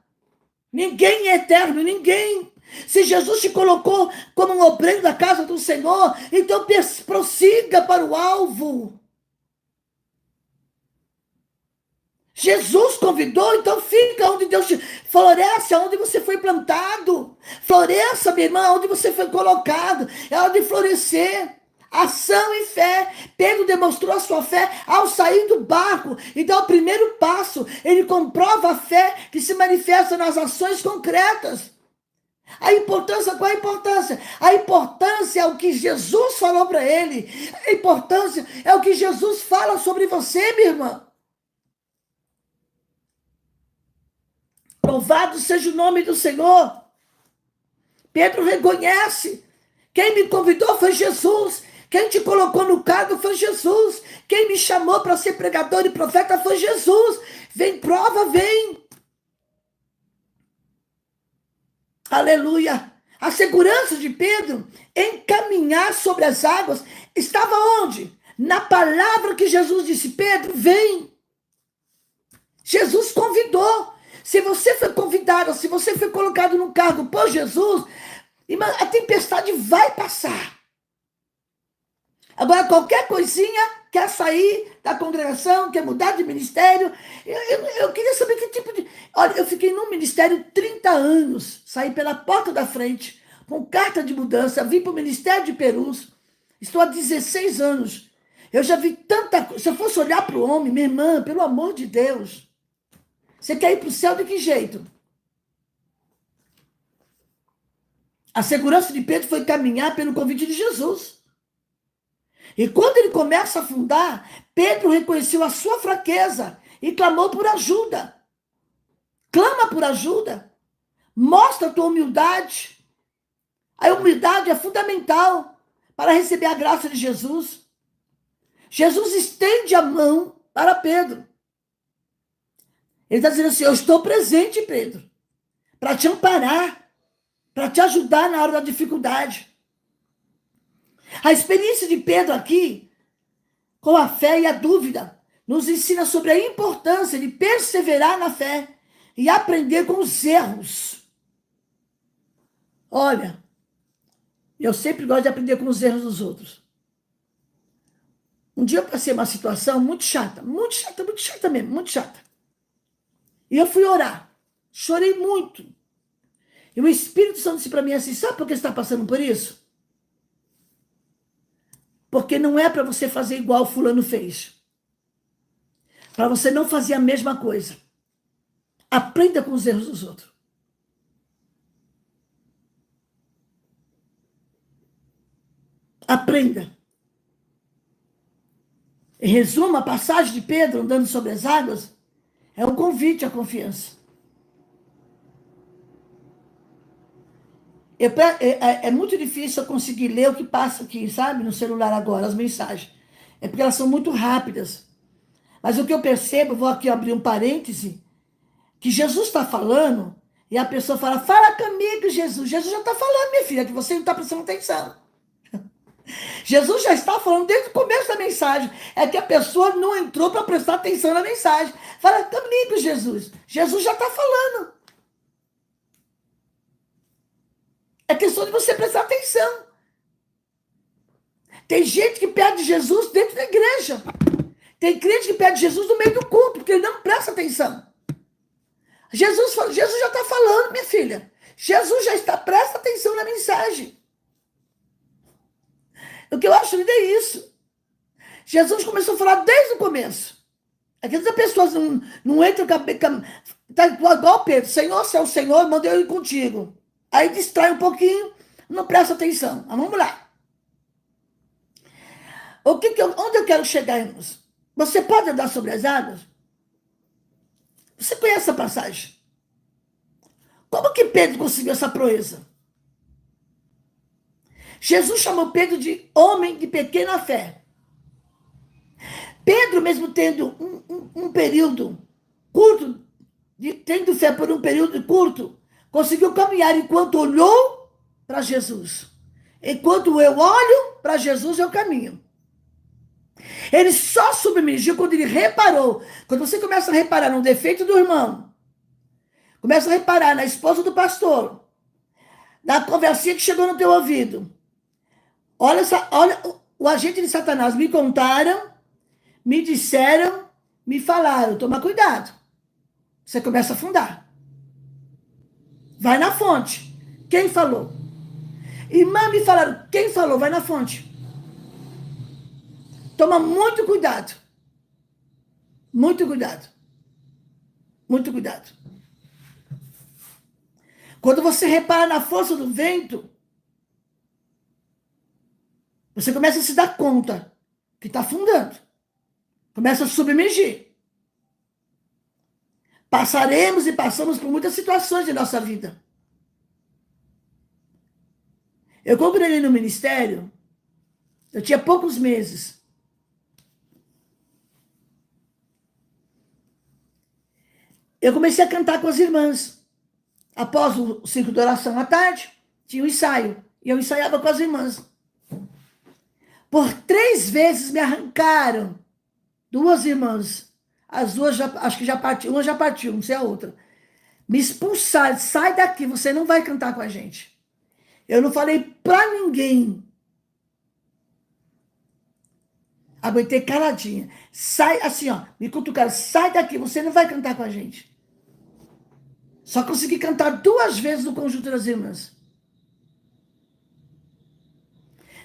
Ninguém é eterno, ninguém. Se Jesus te colocou como um obreiro da casa do Senhor, então prossiga para o alvo. Jesus convidou, então fica onde Deus te... Floresce onde você foi plantado. Floresça, minha irmã, onde você foi colocado. É hora de florescer. Ação e fé. Pedro demonstrou a sua fé ao sair do barco. Então, o primeiro passo, ele comprova a fé que se manifesta nas ações concretas. A importância, qual é a importância? A importância é o que Jesus falou para ele. A importância é o que Jesus fala sobre você, minha irmã. Louvado seja o nome do Senhor. Pedro reconhece. Quem me convidou foi Jesus. Quem te colocou no cargo foi Jesus. Quem me chamou para ser pregador e profeta foi Jesus. Vem prova, vem. Aleluia. A segurança de Pedro em caminhar sobre as águas estava onde? Na palavra que Jesus disse, Pedro, vem. Jesus convidou. Se você foi convidado, se você foi colocado no cargo por Jesus, a tempestade vai passar. Agora, qualquer coisinha, quer sair da congregação, quer mudar de ministério. Eu queria saber que tipo de... Olha, eu fiquei no ministério 30 anos, saí pela porta da frente, com carta de mudança, vim para o Ministério de Perus, estou há 16 anos. Eu já vi tanta coisa. Se eu fosse olhar para o homem, minha irmã, pelo amor de Deus, você quer ir para o céu de que jeito? A segurança de Pedro foi caminhar pelo convite de Jesus. E quando ele começa a afundar, Pedro reconheceu a sua fraqueza e clamou por ajuda. Clama por ajuda. Mostra a tua humildade. A humildade é fundamental para receber a graça de Jesus. Jesus estende a mão para Pedro. Ele está dizendo assim, eu estou presente, Pedro, para te amparar, para te ajudar na hora da dificuldade. A experiência de Pedro aqui, com a fé e a dúvida, nos ensina sobre a importância de perseverar na fé e aprender com os erros. Olha, eu sempre gosto de aprender com os erros dos outros. Um dia eu passei uma situação muito chata mesmo, muito chata. E eu fui orar. Chorei muito. E o Espírito Santo disse para mim assim, sabe por que você está passando por isso? Porque não é para você fazer igual o fulano fez. Para você não fazer a mesma coisa. Aprenda com os erros dos outros. Aprenda. Em resumo, a passagem de Pedro andando sobre as águas é um convite à confiança. É muito difícil eu conseguir ler o que passa aqui, sabe? No celular agora, as mensagens. É porque elas são muito rápidas. Mas o que eu percebo, vou aqui abrir um parêntese, que Jesus está falando, e a pessoa fala comigo, Jesus. Jesus já está falando, minha filha, que você não está prestando atenção. Jesus já está falando desde o começo da mensagem. É que a pessoa não entrou para prestar atenção na mensagem. Fala comigo, Jesus. Jesus já está falando. É questão de você prestar atenção. Tem gente que pede Jesus dentro da igreja. Tem crente que pede Jesus no meio do culto, porque ele não presta atenção. Jesus já está falando, minha filha. Jesus já está, presta atenção na mensagem. O que eu acho lindo é isso. Jesus começou a falar desde o começo. Aquelas pessoas não entram tá igual Pedro. Senhor, se é o Senhor, mandei eu ir contigo. Aí distrai um pouquinho, não presta atenção. Mas vamos lá. Onde eu quero chegar, irmãos? Você pode andar sobre as águas? Você conhece a passagem? Como que Pedro conseguiu essa proeza? Jesus chamou Pedro de homem de pequena fé. Pedro, mesmo tendo um período curto, tendo fé por um período curto, conseguiu caminhar enquanto olhou para Jesus. Enquanto eu olho para Jesus, eu caminho. Ele só submergiu quando ele reparou. Quando você começa a reparar no defeito do irmão, começa a reparar na esposa do pastor, na conversinha que chegou no teu ouvido. Olha o agente de Satanás me contaram, me disseram, me falaram. Toma cuidado. Você começa a afundar. Vai na fonte. Quem falou? Irmã, me falaram. Quem falou? Vai na fonte. Toma muito cuidado. Muito cuidado. Muito cuidado. Quando você repara na força do vento, você começa a se dar conta que está afundando. Começa a submergir. Passaremos e passamos por muitas situações de nossa vida. Eu congreguei no ministério, eu tinha poucos meses. Eu comecei a cantar com as irmãs. Após o ciclo de oração à tarde, tinha um ensaio. E eu ensaiava com as irmãs. Por 3 vezes me arrancaram 2 irmãs. As duas, acho que já partiu. Uma já partiu, não sei a outra. Me expulsaram. Sai daqui, você não vai cantar com a gente. Eu não falei pra ninguém. Aguentei caladinha. Sai, assim, ó, me cutucaram. Sai daqui, você não vai cantar com a gente. Só consegui cantar 2 vezes no Conjunto das Irmãs.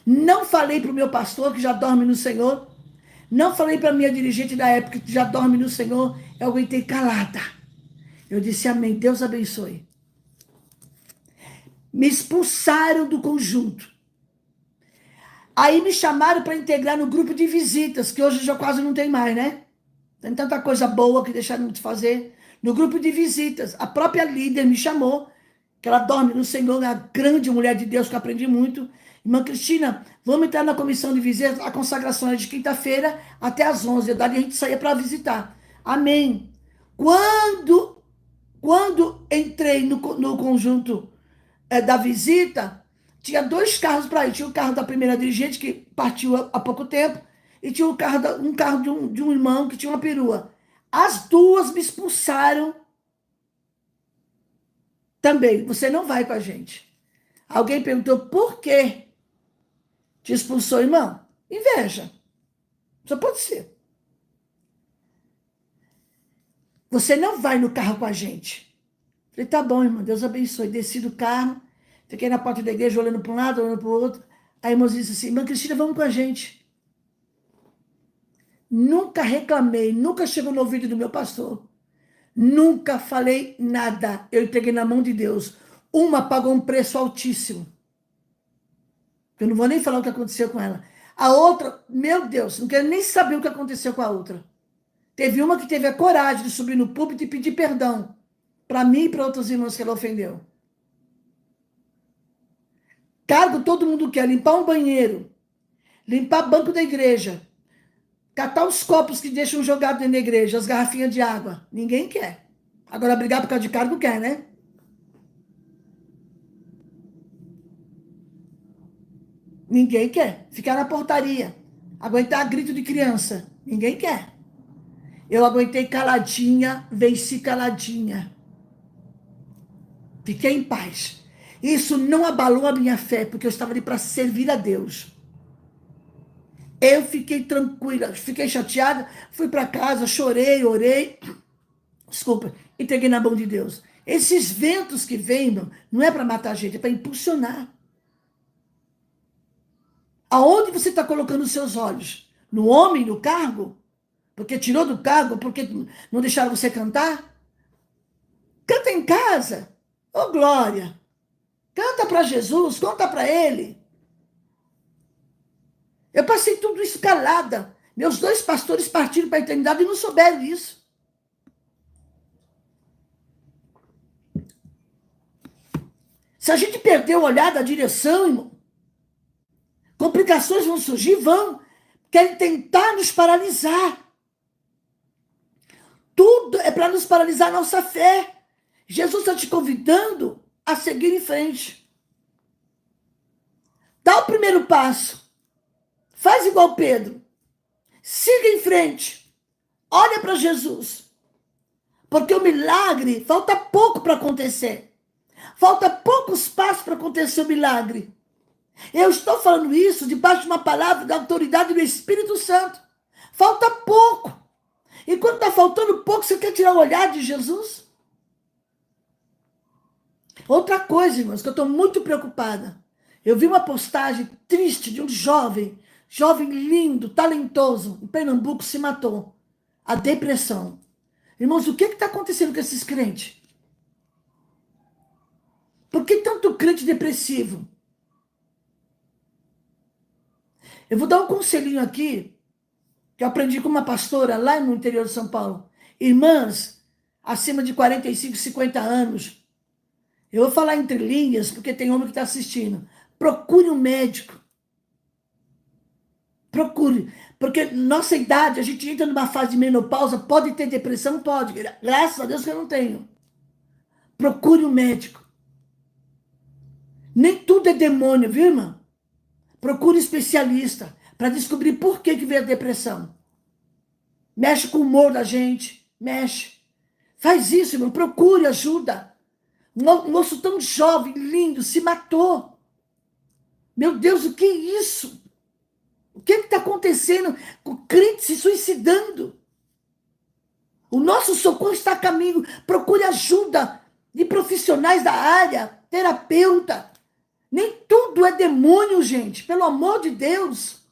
Não falei para o meu pastor, que já dorme no Senhor. Não falei para a minha dirigente da época, que já dorme no Senhor. Eu aguentei calada. Eu disse amém, Deus abençoe. Me expulsaram do conjunto. Aí me chamaram para integrar no grupo de visitas, que hoje já quase não tem mais, né? Tem tanta coisa boa que deixaram de fazer. No grupo de visitas, a própria líder me chamou, que ela dorme no Senhor, uma grande mulher de Deus que eu aprendi muito. Irmã Cristina, vamos entrar na comissão de visitas, a consagração é de quinta-feira até às 11, daí a gente saía para visitar. Amém. Quando entrei no conjunto da visita, tinha 2 carros para ir. Tinha o carro da primeira dirigente, que partiu há pouco tempo, e tinha um carro de um irmão que tinha uma perua. As 2 me expulsaram também. Você não vai com a gente. Alguém perguntou por quê te expulsou, irmão? Inveja. Só pode ser. Você não vai no carro com a gente. Falei, tá bom, irmão, Deus abençoe. Desci do carro, fiquei na porta da igreja olhando para um lado, olhando para o outro. A irmã disse assim, irmã Cristina, vamos com a gente. Nunca reclamei, nunca chegou no ouvido do meu pastor. Nunca falei nada. Eu entreguei na mão de Deus. Uma pagou um preço altíssimo. Eu não vou nem falar o que aconteceu com ela. A outra, meu Deus, não quero nem saber o que aconteceu com a outra. Teve uma que teve a coragem de subir no púlpito e pedir perdão para mim e para outros irmãos que ela ofendeu. Cargo todo mundo quer, limpar um banheiro, limpar banco da igreja, catar os copos que deixam jogados dentro da igreja, as garrafinhas de água. Ninguém quer. Agora, brigar por causa de cargo quer, né? Ninguém quer. Ficar na portaria, aguentar grito de criança. Ninguém quer. Eu aguentei caladinha, venci caladinha. Fiquei em paz. Isso não abalou a minha fé, porque eu estava ali para servir a Deus. Eu fiquei tranquila, fiquei chateada, fui para casa, chorei, orei. Desculpa, entreguei na mão de Deus. Esses ventos que vêm, não é para matar a gente, é para impulsionar. Aonde você está colocando os seus olhos? No homem, no cargo? Porque tirou do cargo, porque não deixaram você cantar? Canta em casa. Ô, glória! Canta para Jesus, conta para Ele. Eu passei tudo isso calada. Meus 2 pastores partiram para a eternidade e não souberam isso. Se a gente perder o olhar da direção, irmão, complicações vão surgir, querem tentar nos paralisar. Tudo é para nos paralisar a nossa fé. Jesus está te convidando a seguir em frente. Dá o primeiro passo. Faz igual Pedro. Siga em frente. Olha para Jesus. Porque o milagre, falta pouco para acontecer. Falta poucos passos para acontecer o milagre. Eu estou falando isso debaixo de uma palavra da autoridade do Espírito Santo. Falta pouco. E quando está faltando pouco, você quer tirar o olhar de Jesus? Outra coisa, irmãos, que eu estou muito preocupada. Eu vi uma postagem triste de um jovem lindo, talentoso, em Pernambuco, se matou. A depressão. Irmãos, o que está acontecendo com esses crentes? Por que tanto crente depressivo? Eu vou dar um conselhinho aqui, que eu aprendi com uma pastora lá no interior de São Paulo. Irmãs, acima de 45, 50 anos, eu vou falar entre linhas, porque tem homem que está assistindo. Procure um médico. Procure. Porque nossa idade, a gente entra numa fase de menopausa, pode ter depressão? Pode. Graças a Deus que eu não tenho. Procure um médico. Nem tudo é demônio, viu, irmão? Procure um especialista para descobrir por que veio a depressão. Mexe com o humor da gente. Mexe. Faz isso, irmão. Procure ajuda. Um moço tão jovem, lindo, se matou. Meu Deus, o que é isso? O que está acontecendo com crentes se suicidando? O nosso socorro está a caminho. Procure ajuda de profissionais da área, terapeuta. Nem tudo é demônio, gente. Pelo amor de Deus.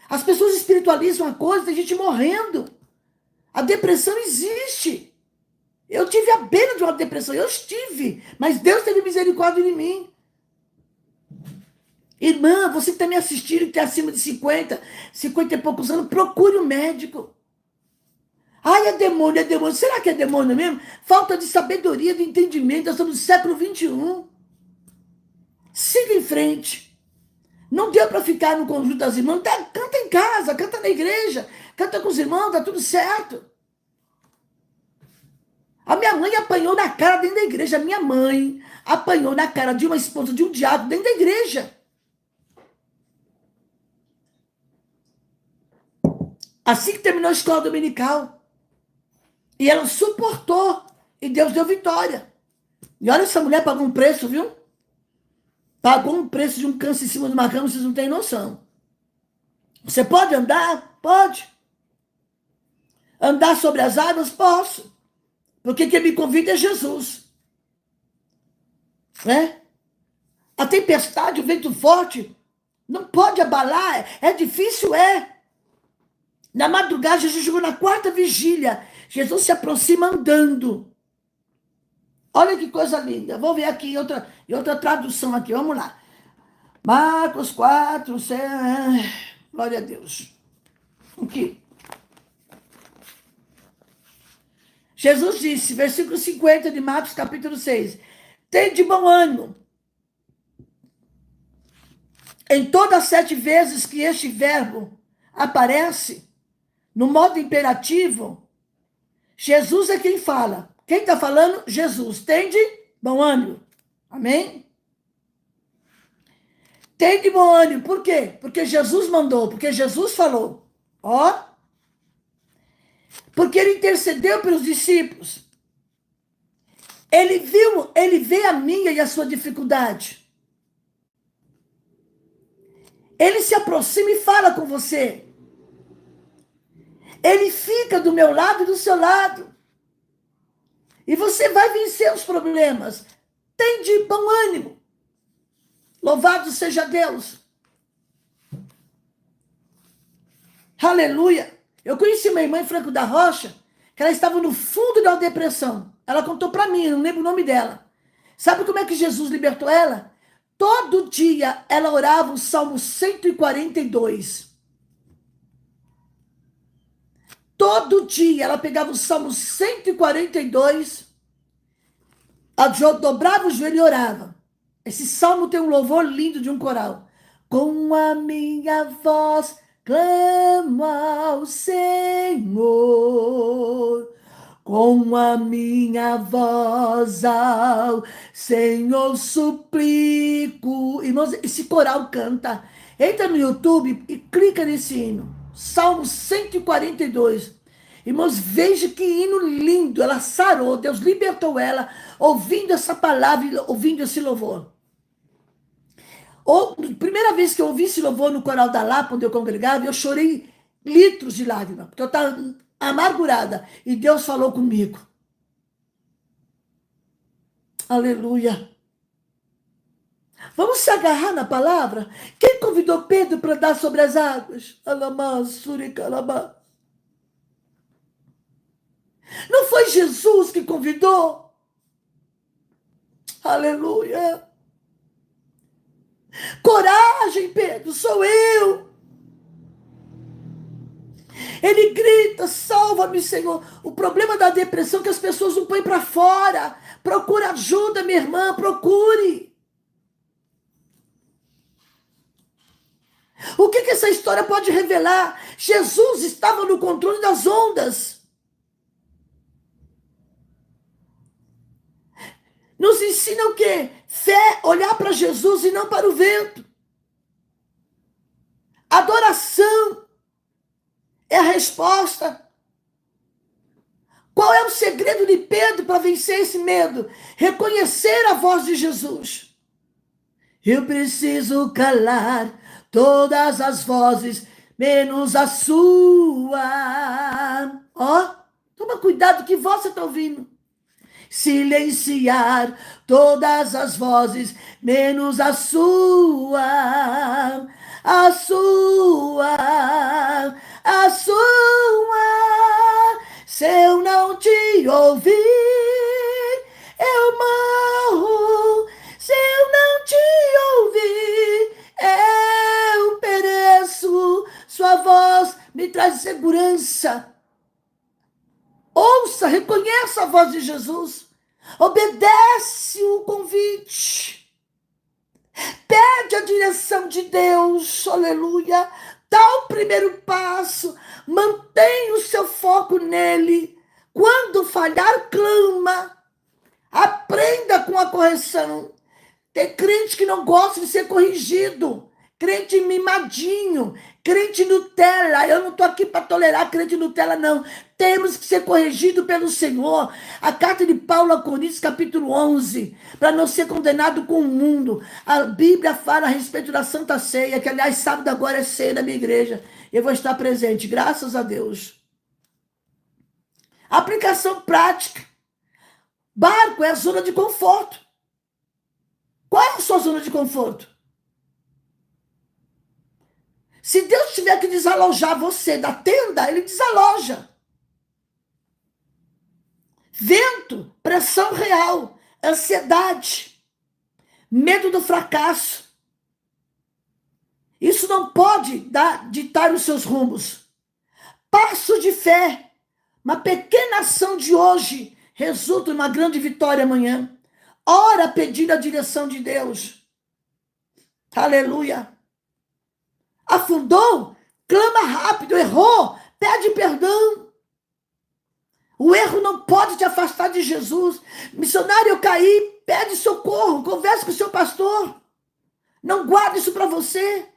As pessoas espiritualizam a coisa, tem gente morrendo. A depressão existe. Eu tive a beira de uma depressão, eu estive, mas Deus teve misericórdia de mim. Irmã, você que está me assistindo, que tem acima de 50 e poucos anos, procure um médico. Ai, é demônio, é demônio. Será que é demônio mesmo? Falta de sabedoria, de entendimento, nós estamos no século XXI. Siga em frente. Não deu para ficar no conjunto das irmãs, canta em casa, canta na igreja, canta com os irmãos, dá tudo certo. A minha mãe apanhou na cara dentro da igreja. A minha mãe apanhou na cara de uma esposa de um diabo dentro da igreja. Assim que terminou a escola dominical. E ela suportou. E Deus deu vitória. E olha, essa mulher pagou um preço, viu? Pagou um preço de um câncer em cima de uma cama, vocês não têm noção. Você pode andar? Pode. Andar sobre as águas? Posso. Porque quem me convida é Jesus. Né? A tempestade, o vento forte, não pode abalar. É difícil, é. Na madrugada, Jesus chegou na 4ª vigília. Jesus se aproxima andando. Olha que coisa linda. Vou ver aqui em outra tradução aqui. Vamos lá. Marcos 4, glória a Deus. O que? Jesus disse, versículo 50 de Marcos, capítulo 6. Tem de bom ânimo. Em todas as 7 vezes que este verbo aparece, no modo imperativo, Jesus é quem fala. Quem está falando? Jesus. Tem de bom ânimo. Amém? Tem de bom ânimo. Por quê? Porque Jesus mandou, porque Jesus falou. Ó. Porque ele intercedeu pelos discípulos. Ele vê a minha e a sua dificuldade. Ele se aproxima e fala com você. Ele fica do meu lado e do seu lado. E você vai vencer os problemas. Tem de bom ânimo. Louvado seja Deus. Aleluia. Eu conheci uma irmã em Franco da Rocha, que ela estava no fundo da depressão. Ela contou para mim, eu não lembro o nome dela. Sabe como é que Jesus libertou ela? Todo dia ela orava o Salmo 142. Todo dia ela pegava o Salmo 142, dobrava o joelho e orava. Esse salmo tem um louvor lindo de um coral. Com a minha voz clamo ao Senhor. Com a minha voz ao Senhor suplico. Irmãos, esse coral canta. Entra no YouTube e clica nesse hino. Salmo 142. Irmãos, veja que hino lindo. Ela sarou, Deus libertou ela, ouvindo essa palavra, ouvindo esse louvor. Primeira vez que eu ouvi esse louvor no coral da Lapa, onde eu congregava, eu chorei litros de lágrimas, porque eu estava amargurada. E Deus falou comigo. Aleluia. Vamos se agarrar na palavra? Quem convidou Pedro para andar sobre as águas? Não foi Jesus que convidou? Aleluia. Coragem, Pedro, sou eu. Ele grita, salva-me, Senhor. O problema da depressão é que as pessoas não põem para fora. Procura ajuda, minha irmã, procure. O que essa história pode revelar? Jesus estava no controle das ondas. Nos ensina o quê? Fé, olhar para Jesus e não para o vento. Adoração é a resposta. Qual é o segredo de Pedro para vencer esse medo? Reconhecer a voz de Jesus. Eu preciso calar todas as vozes, menos a sua. Ó, toma cuidado, que voz você está ouvindo? Silenciar todas as vozes, menos a sua. A sua, a sua. Se eu não te ouvir, eu morro. Se eu não te ouvir, eu pereço. Sua voz me traz segurança. Ouça, reconheça a voz de Jesus. Obedece o convite. Pede a direção de Deus. Aleluia. Dá o primeiro passo. Mantenha o seu foco nele. Quando falhar, clama. Aprenda com a correção. Tem crente que não gosta de ser corrigido. Crente mimadinho. Crente Nutella. Eu não estou aqui para tolerar crente Nutella, não. Temos que ser corrigidos pelo Senhor. A carta de Paulo a Coríntios, capítulo 11. Para não ser condenado com o mundo. A Bíblia fala a respeito da Santa Ceia. Que, aliás, sábado agora é ceia da minha igreja. Eu vou estar presente. Graças a Deus. Aplicação prática. Barco é a zona de conforto. Qual é a sua zona de conforto? Se Deus tiver que desalojar você da tenda, ele desaloja. Vento, pressão real, ansiedade, medo do fracasso. não pode ditar os seus rumos. Passo de fé. Uma pequena ação de hoje resulta em uma grande vitória amanhã. Ora pedindo a direção de Deus. Aleluia. Afundou? Clama rápido. Errou? Pede perdão. O erro não pode te afastar de Jesus. Missionário, eu caí. Pede socorro. Converse com o seu pastor. Não guarde isso para você.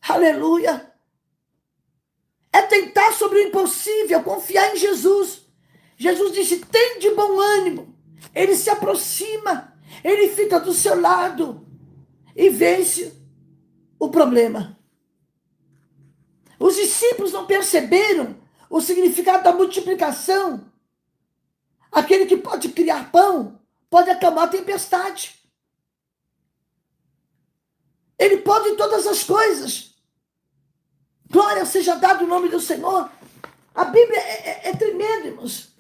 Aleluia. É tentar sobre o impossível, confiar em Jesus. Jesus disse, tem de bom ânimo. Ele se aproxima, ele fica do seu lado e vence o problema. Os discípulos não perceberam o significado da multiplicação. Aquele que pode criar pão, pode acalmar a tempestade. Ele pode todas as coisas. Glória seja dada o nome do Senhor. A Bíblia é tremenda, irmãos.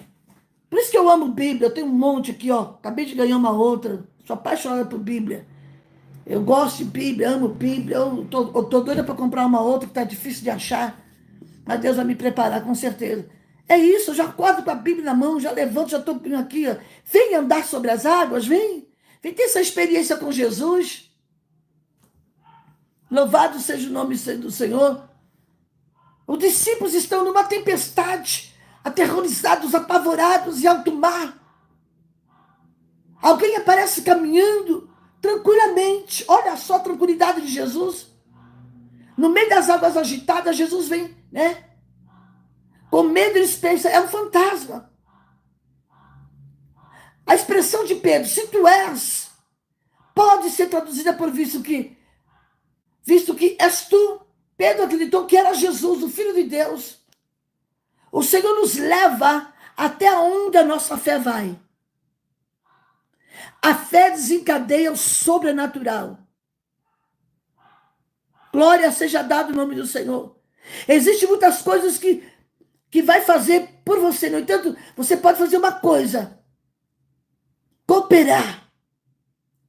Por isso que eu amo Bíblia. Eu tenho um monte aqui, ó. Acabei de ganhar uma outra. Sou apaixonada por Bíblia. Eu gosto de Bíblia, amo Bíblia. Eu tô doida para comprar uma outra que está difícil de achar. Mas Deus vai me preparar, com certeza. É isso, eu já acordo com a Bíblia na mão, já levanto, já estou aqui, ó. Vem andar sobre as águas, vem. Vem ter essa experiência com Jesus. Louvado seja o nome do Senhor. Os discípulos estão numa tempestade, aterrorizados, apavorados em alto mar. Alguém aparece caminhando tranquilamente. Olha só a tranquilidade de Jesus. No meio das águas agitadas, Jesus vem, né? Com medo eles pensam, é um fantasma. A expressão de Pedro, se tu és, pode ser traduzida por visto que és tu. Pedro acreditou que era Jesus, o Filho de Deus. O Senhor nos leva até onde a nossa fé vai. A fé desencadeia o sobrenatural. Glória seja dada o nome do Senhor. Existem muitas coisas que vai fazer por você. No entanto, você pode fazer uma coisa. Cooperar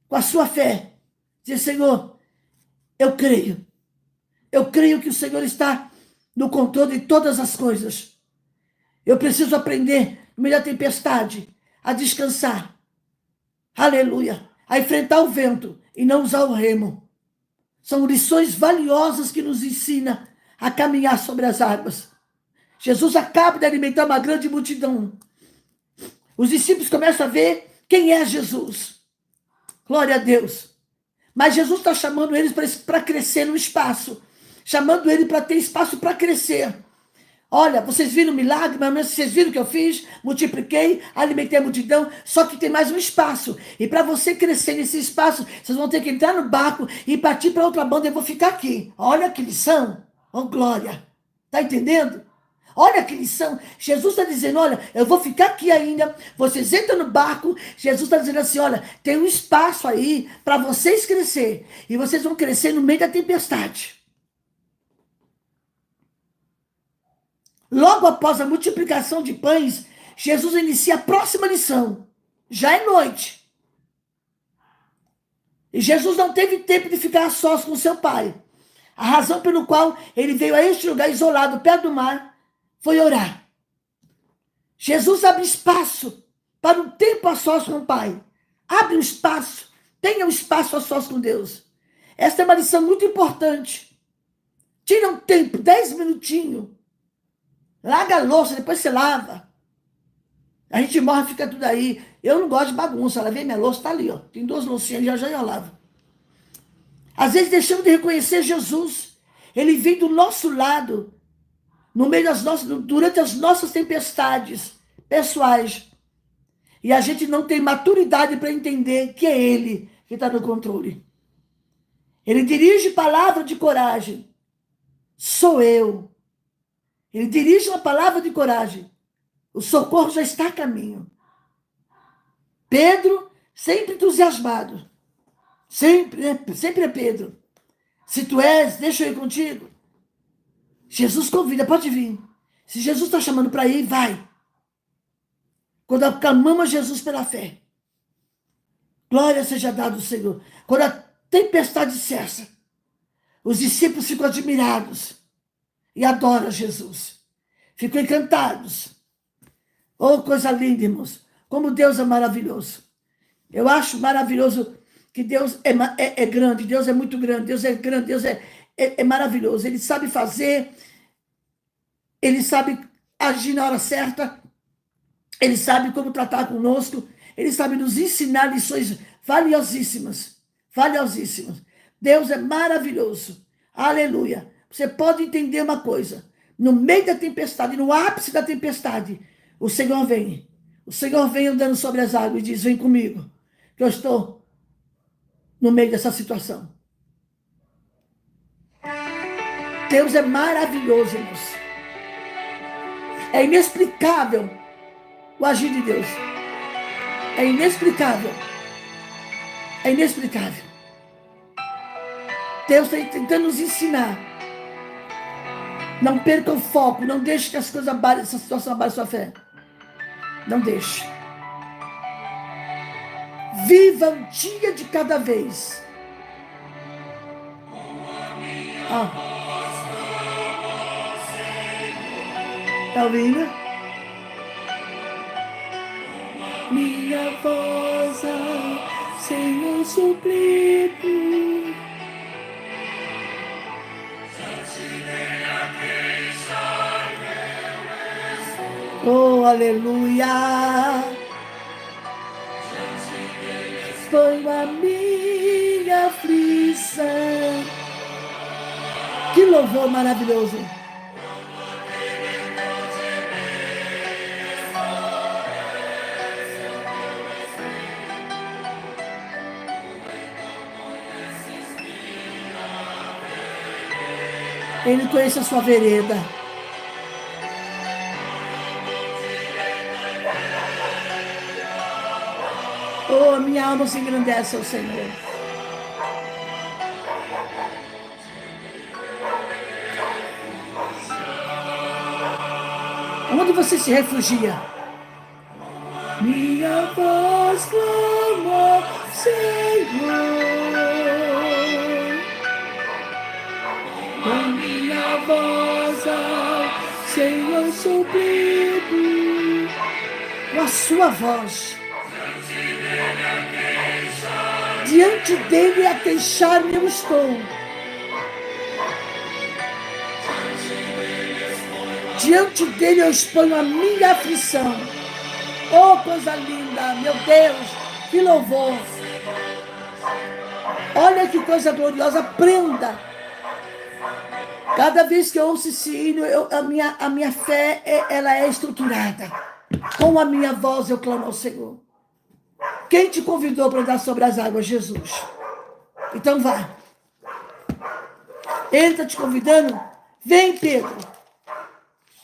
com a sua fé. Dizer, Senhor, eu creio. Eu creio que o Senhor está no controle de todas as coisas. Eu preciso aprender, no meio da tempestade, a descansar. Aleluia. A enfrentar o vento e não usar o remo. São lições valiosas que nos ensina a caminhar sobre as águas. Jesus acaba de alimentar uma grande multidão. Os discípulos começam a ver quem é Jesus. Glória a Deus. Mas Jesus está chamando eles para crescer no espaço. Chamando ele para ter espaço para crescer. Olha, vocês viram o milagre, mas vocês viram o que eu fiz? Multipliquei, alimentei a multidão, só que tem mais um espaço. E para você crescer nesse espaço, vocês vão ter que entrar no barco e partir para outra banda. Eu vou ficar aqui. Olha que lição. Oh, glória. Está entendendo? Olha que lição. Jesus está dizendo, olha, eu vou ficar aqui ainda. Vocês entram no barco. Jesus está dizendo assim, olha, tem um espaço aí para vocês crescer. E vocês vão crescer no meio da tempestade. Logo após a multiplicação de pães, Jesus inicia a próxima lição. Já é noite. E Jesus não teve tempo de ficar a sós com seu pai. A razão pelo qual ele veio a este lugar isolado, perto do mar, foi orar. Jesus abre espaço para um tempo a sós com o pai. Abre um espaço. Tenha um espaço a sós com Deus. Esta é uma lição muito importante. Tira um tempo, 10 minutinhos. Larga a louça, depois você lava. A gente morre, fica tudo aí. Eu não gosto de bagunça. Lavei minha louça, tá ali, ó. Tem 2 loucinhas, já eu lavo. Às vezes deixamos de reconhecer Jesus. Ele vem do nosso lado, no meio durante as nossas tempestades pessoais. E a gente não tem maturidade para entender que é Ele que está no controle. Ele dirige palavra de coragem. Sou eu. Ele dirige uma palavra de coragem. O socorro já está a caminho. Pedro, sempre entusiasmado. Sempre é Pedro. Se tu és, deixa eu ir contigo. Jesus convida, pode vir. Se Jesus está chamando para ir, vai. Quando aclamamos Jesus pela fé. Glória seja dada ao Senhor. Quando a tempestade cessa. Os discípulos ficam admirados e adoram Jesus. Ficam encantados. Oh, coisa linda, irmãos. Como Deus é maravilhoso. Eu acho maravilhoso que Deus é grande, Deus é muito grande, Deus é grande, Deus é maravilhoso. Ele sabe fazer, ele sabe agir na hora certa, ele sabe como tratar conosco, ele sabe nos ensinar lições valiosíssimas, valiosíssimas. Deus é maravilhoso. Aleluia. Você pode entender uma coisa. No meio da tempestade, no ápice da tempestade, o Senhor vem. O Senhor vem andando sobre as águas e diz, vem comigo, que eu estou no meio dessa situação. Deus é maravilhoso, irmãos. É inexplicável o agir de Deus. É inexplicável. É inexplicável. Deus está tentando nos ensinar. Não perca o foco. Não deixe que as coisas abalem, essa situação abale sua fé. Não deixe. Viva um dia de cada vez. Está ouvindo? Minha voz ao Senhor suplico. Oh, aleluia. Foi a minha aflição. Que louvor maravilhoso. Ele conhece a sua vereda. Oh, minha alma se engrandece ao Senhor. Onde você se refugia? Minha voz clamou, Senhor. Com minha voz ao Senhor suplico. Com a sua voz. Diante dele a queixar-me eu estou. Diante dele eu exponho a minha aflição. Oh, coisa linda, meu Deus, que louvor. Olha que coisa gloriosa, aprenda. Cada vez que eu ouço esse hino, a minha fé, ela é estruturada. Com a minha voz eu clamo ao Senhor. Quem te convidou para andar sobre as águas? Jesus. Então vá. Ele está te convidando? Vem, Pedro.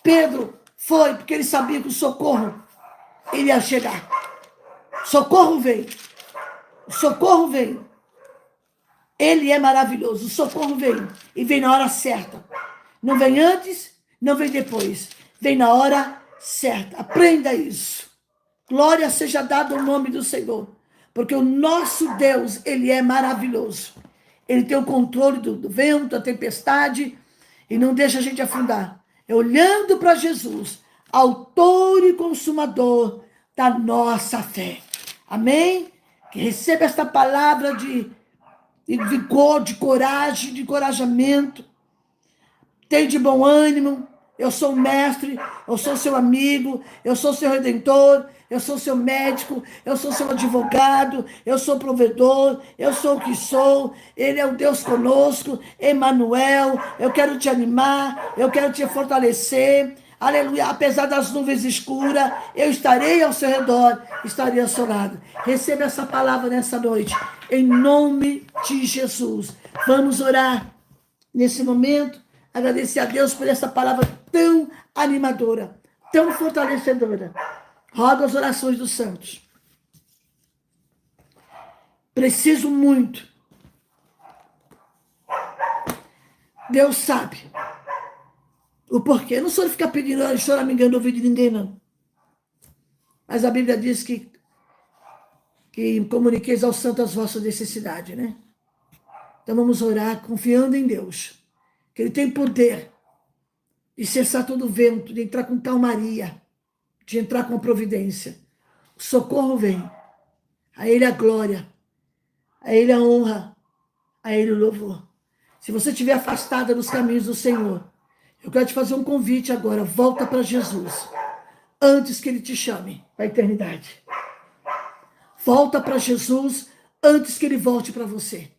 Pedro foi porque ele sabia que o socorro iria chegar. Socorro vem. O socorro vem. Ele é maravilhoso. O socorro vem. E vem na hora certa. Não vem antes, não vem depois. Vem na hora certa. Aprenda isso. Glória seja dada ao nome do Senhor. Porque o nosso Deus, ele é maravilhoso. Ele tem o controle do vento, da tempestade, e não deixa a gente afundar. É olhando para Jesus, autor e consumador da nossa fé. Amém? Que receba esta palavra de vigor, de coragem, de encorajamento. Tenha de bom ânimo. Eu sou o mestre, eu sou seu amigo, eu sou seu redentor, eu sou seu médico, eu sou seu advogado, eu sou provedor, eu sou o que sou, ele é o Deus conosco, Emanuel, eu quero te animar, eu quero te fortalecer, aleluia, apesar das nuvens escuras, eu estarei ao seu redor, estarei ao seu lado. Receba essa palavra nessa noite, em nome de Jesus. Vamos orar nesse momento, agradecer a Deus por essa palavra tão animadora, tão fortalecedora. Rogo as orações dos santos. Preciso muito. Deus sabe o porquê. Eu não sou de ficar pedindo choramingando no ouvido de ninguém, não. Mas a Bíblia diz que comuniqueis aos santos as vossas necessidades, né? Então vamos orar confiando em Deus, que Ele tem poder de cessar todo o vento, de entrar com calmaria, de entrar com providência. O socorro vem. A Ele a glória, a Ele a honra, a Ele o louvor. Se você estiver afastada dos caminhos do Senhor, eu quero te fazer um convite agora. Volta para Jesus, antes que Ele te chame para a eternidade. Volta para Jesus, antes que Ele volte para você.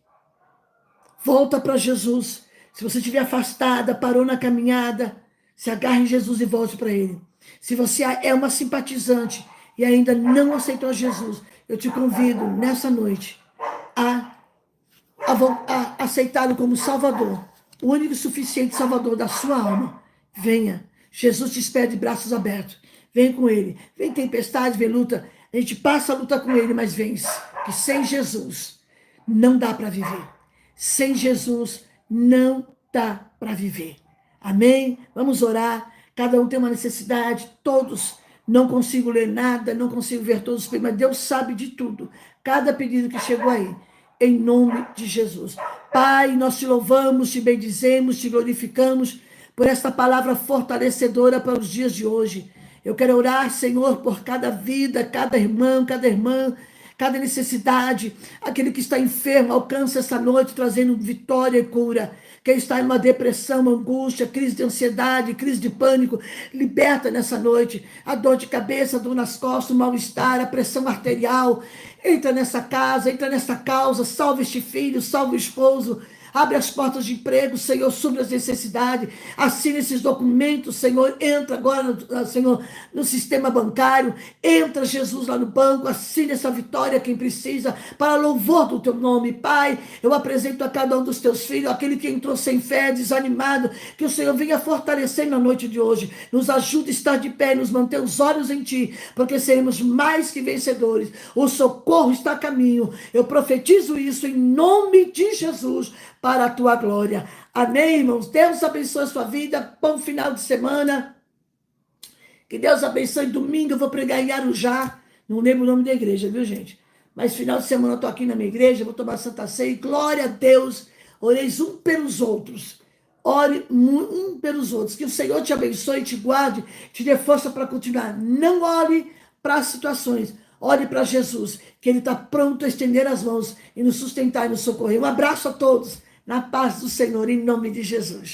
Volta para Jesus. Se você estiver afastada, parou na caminhada, se agarre em Jesus e volte para Ele. Se você é uma simpatizante e ainda não aceitou Jesus, eu te convido nessa noite a aceitá-lo como Salvador, o único e suficiente Salvador da sua alma. Venha, Jesus te espera de braços abertos. Vem com Ele. Vem tempestade, vem luta. A gente passa a luta com Ele, mas vence. Que sem Jesus não dá para viver. Sem Jesus não dá para viver. Amém? Vamos orar. Cada um tem uma necessidade. Todos. Não consigo ler nada, não consigo ver todos os pedidos, mas Deus sabe de tudo. Cada pedido que chegou aí. Em nome de Jesus. Pai, nós te louvamos, te bendizemos, te glorificamos por esta palavra fortalecedora para os dias de hoje. Eu quero orar, Senhor, por cada vida, cada irmão, cada irmã, cada necessidade. Aquele que está enfermo, alcança essa noite trazendo vitória e cura. Quem está em uma depressão, angústia, crise de ansiedade, crise de pânico, liberta nessa noite. A dor de cabeça, a dor nas costas, o mal-estar, a pressão arterial. Entra nessa casa, entra nessa causa, salve este filho, salve o esposo. Abre as portas de emprego, Senhor, sobre as necessidades. Assina esses documentos, Senhor. Entra agora, Senhor, no sistema bancário. Entra, Jesus, lá no banco. Assina essa vitória, quem precisa, para louvor do teu nome. Pai, eu apresento a cada um dos teus filhos, aquele que entrou sem fé, desanimado, que o Senhor venha fortalecer na noite de hoje. Nos ajude a estar de pé, nos manter os olhos em Ti, porque seremos mais que vencedores. O socorro está a caminho. Eu profetizo isso em nome de Jesus, para a tua glória. Amém, irmãos? Deus abençoe a sua vida. Bom final de semana. Que Deus abençoe. Domingo eu vou pregar em Arujá. Não lembro o nome da igreja, viu, gente? Mas final de semana eu estou aqui na minha igreja, vou tomar Santa Ceia. Glória a Deus. Oreis um pelos outros. Ore um pelos outros. Que o Senhor te abençoe, te guarde, te dê força para continuar. Não olhe para as situações. Ore para Jesus, que Ele está pronto a estender as mãos e nos sustentar e nos socorrer. Um abraço a todos. Na paz do Senhor, em nome de Jesus.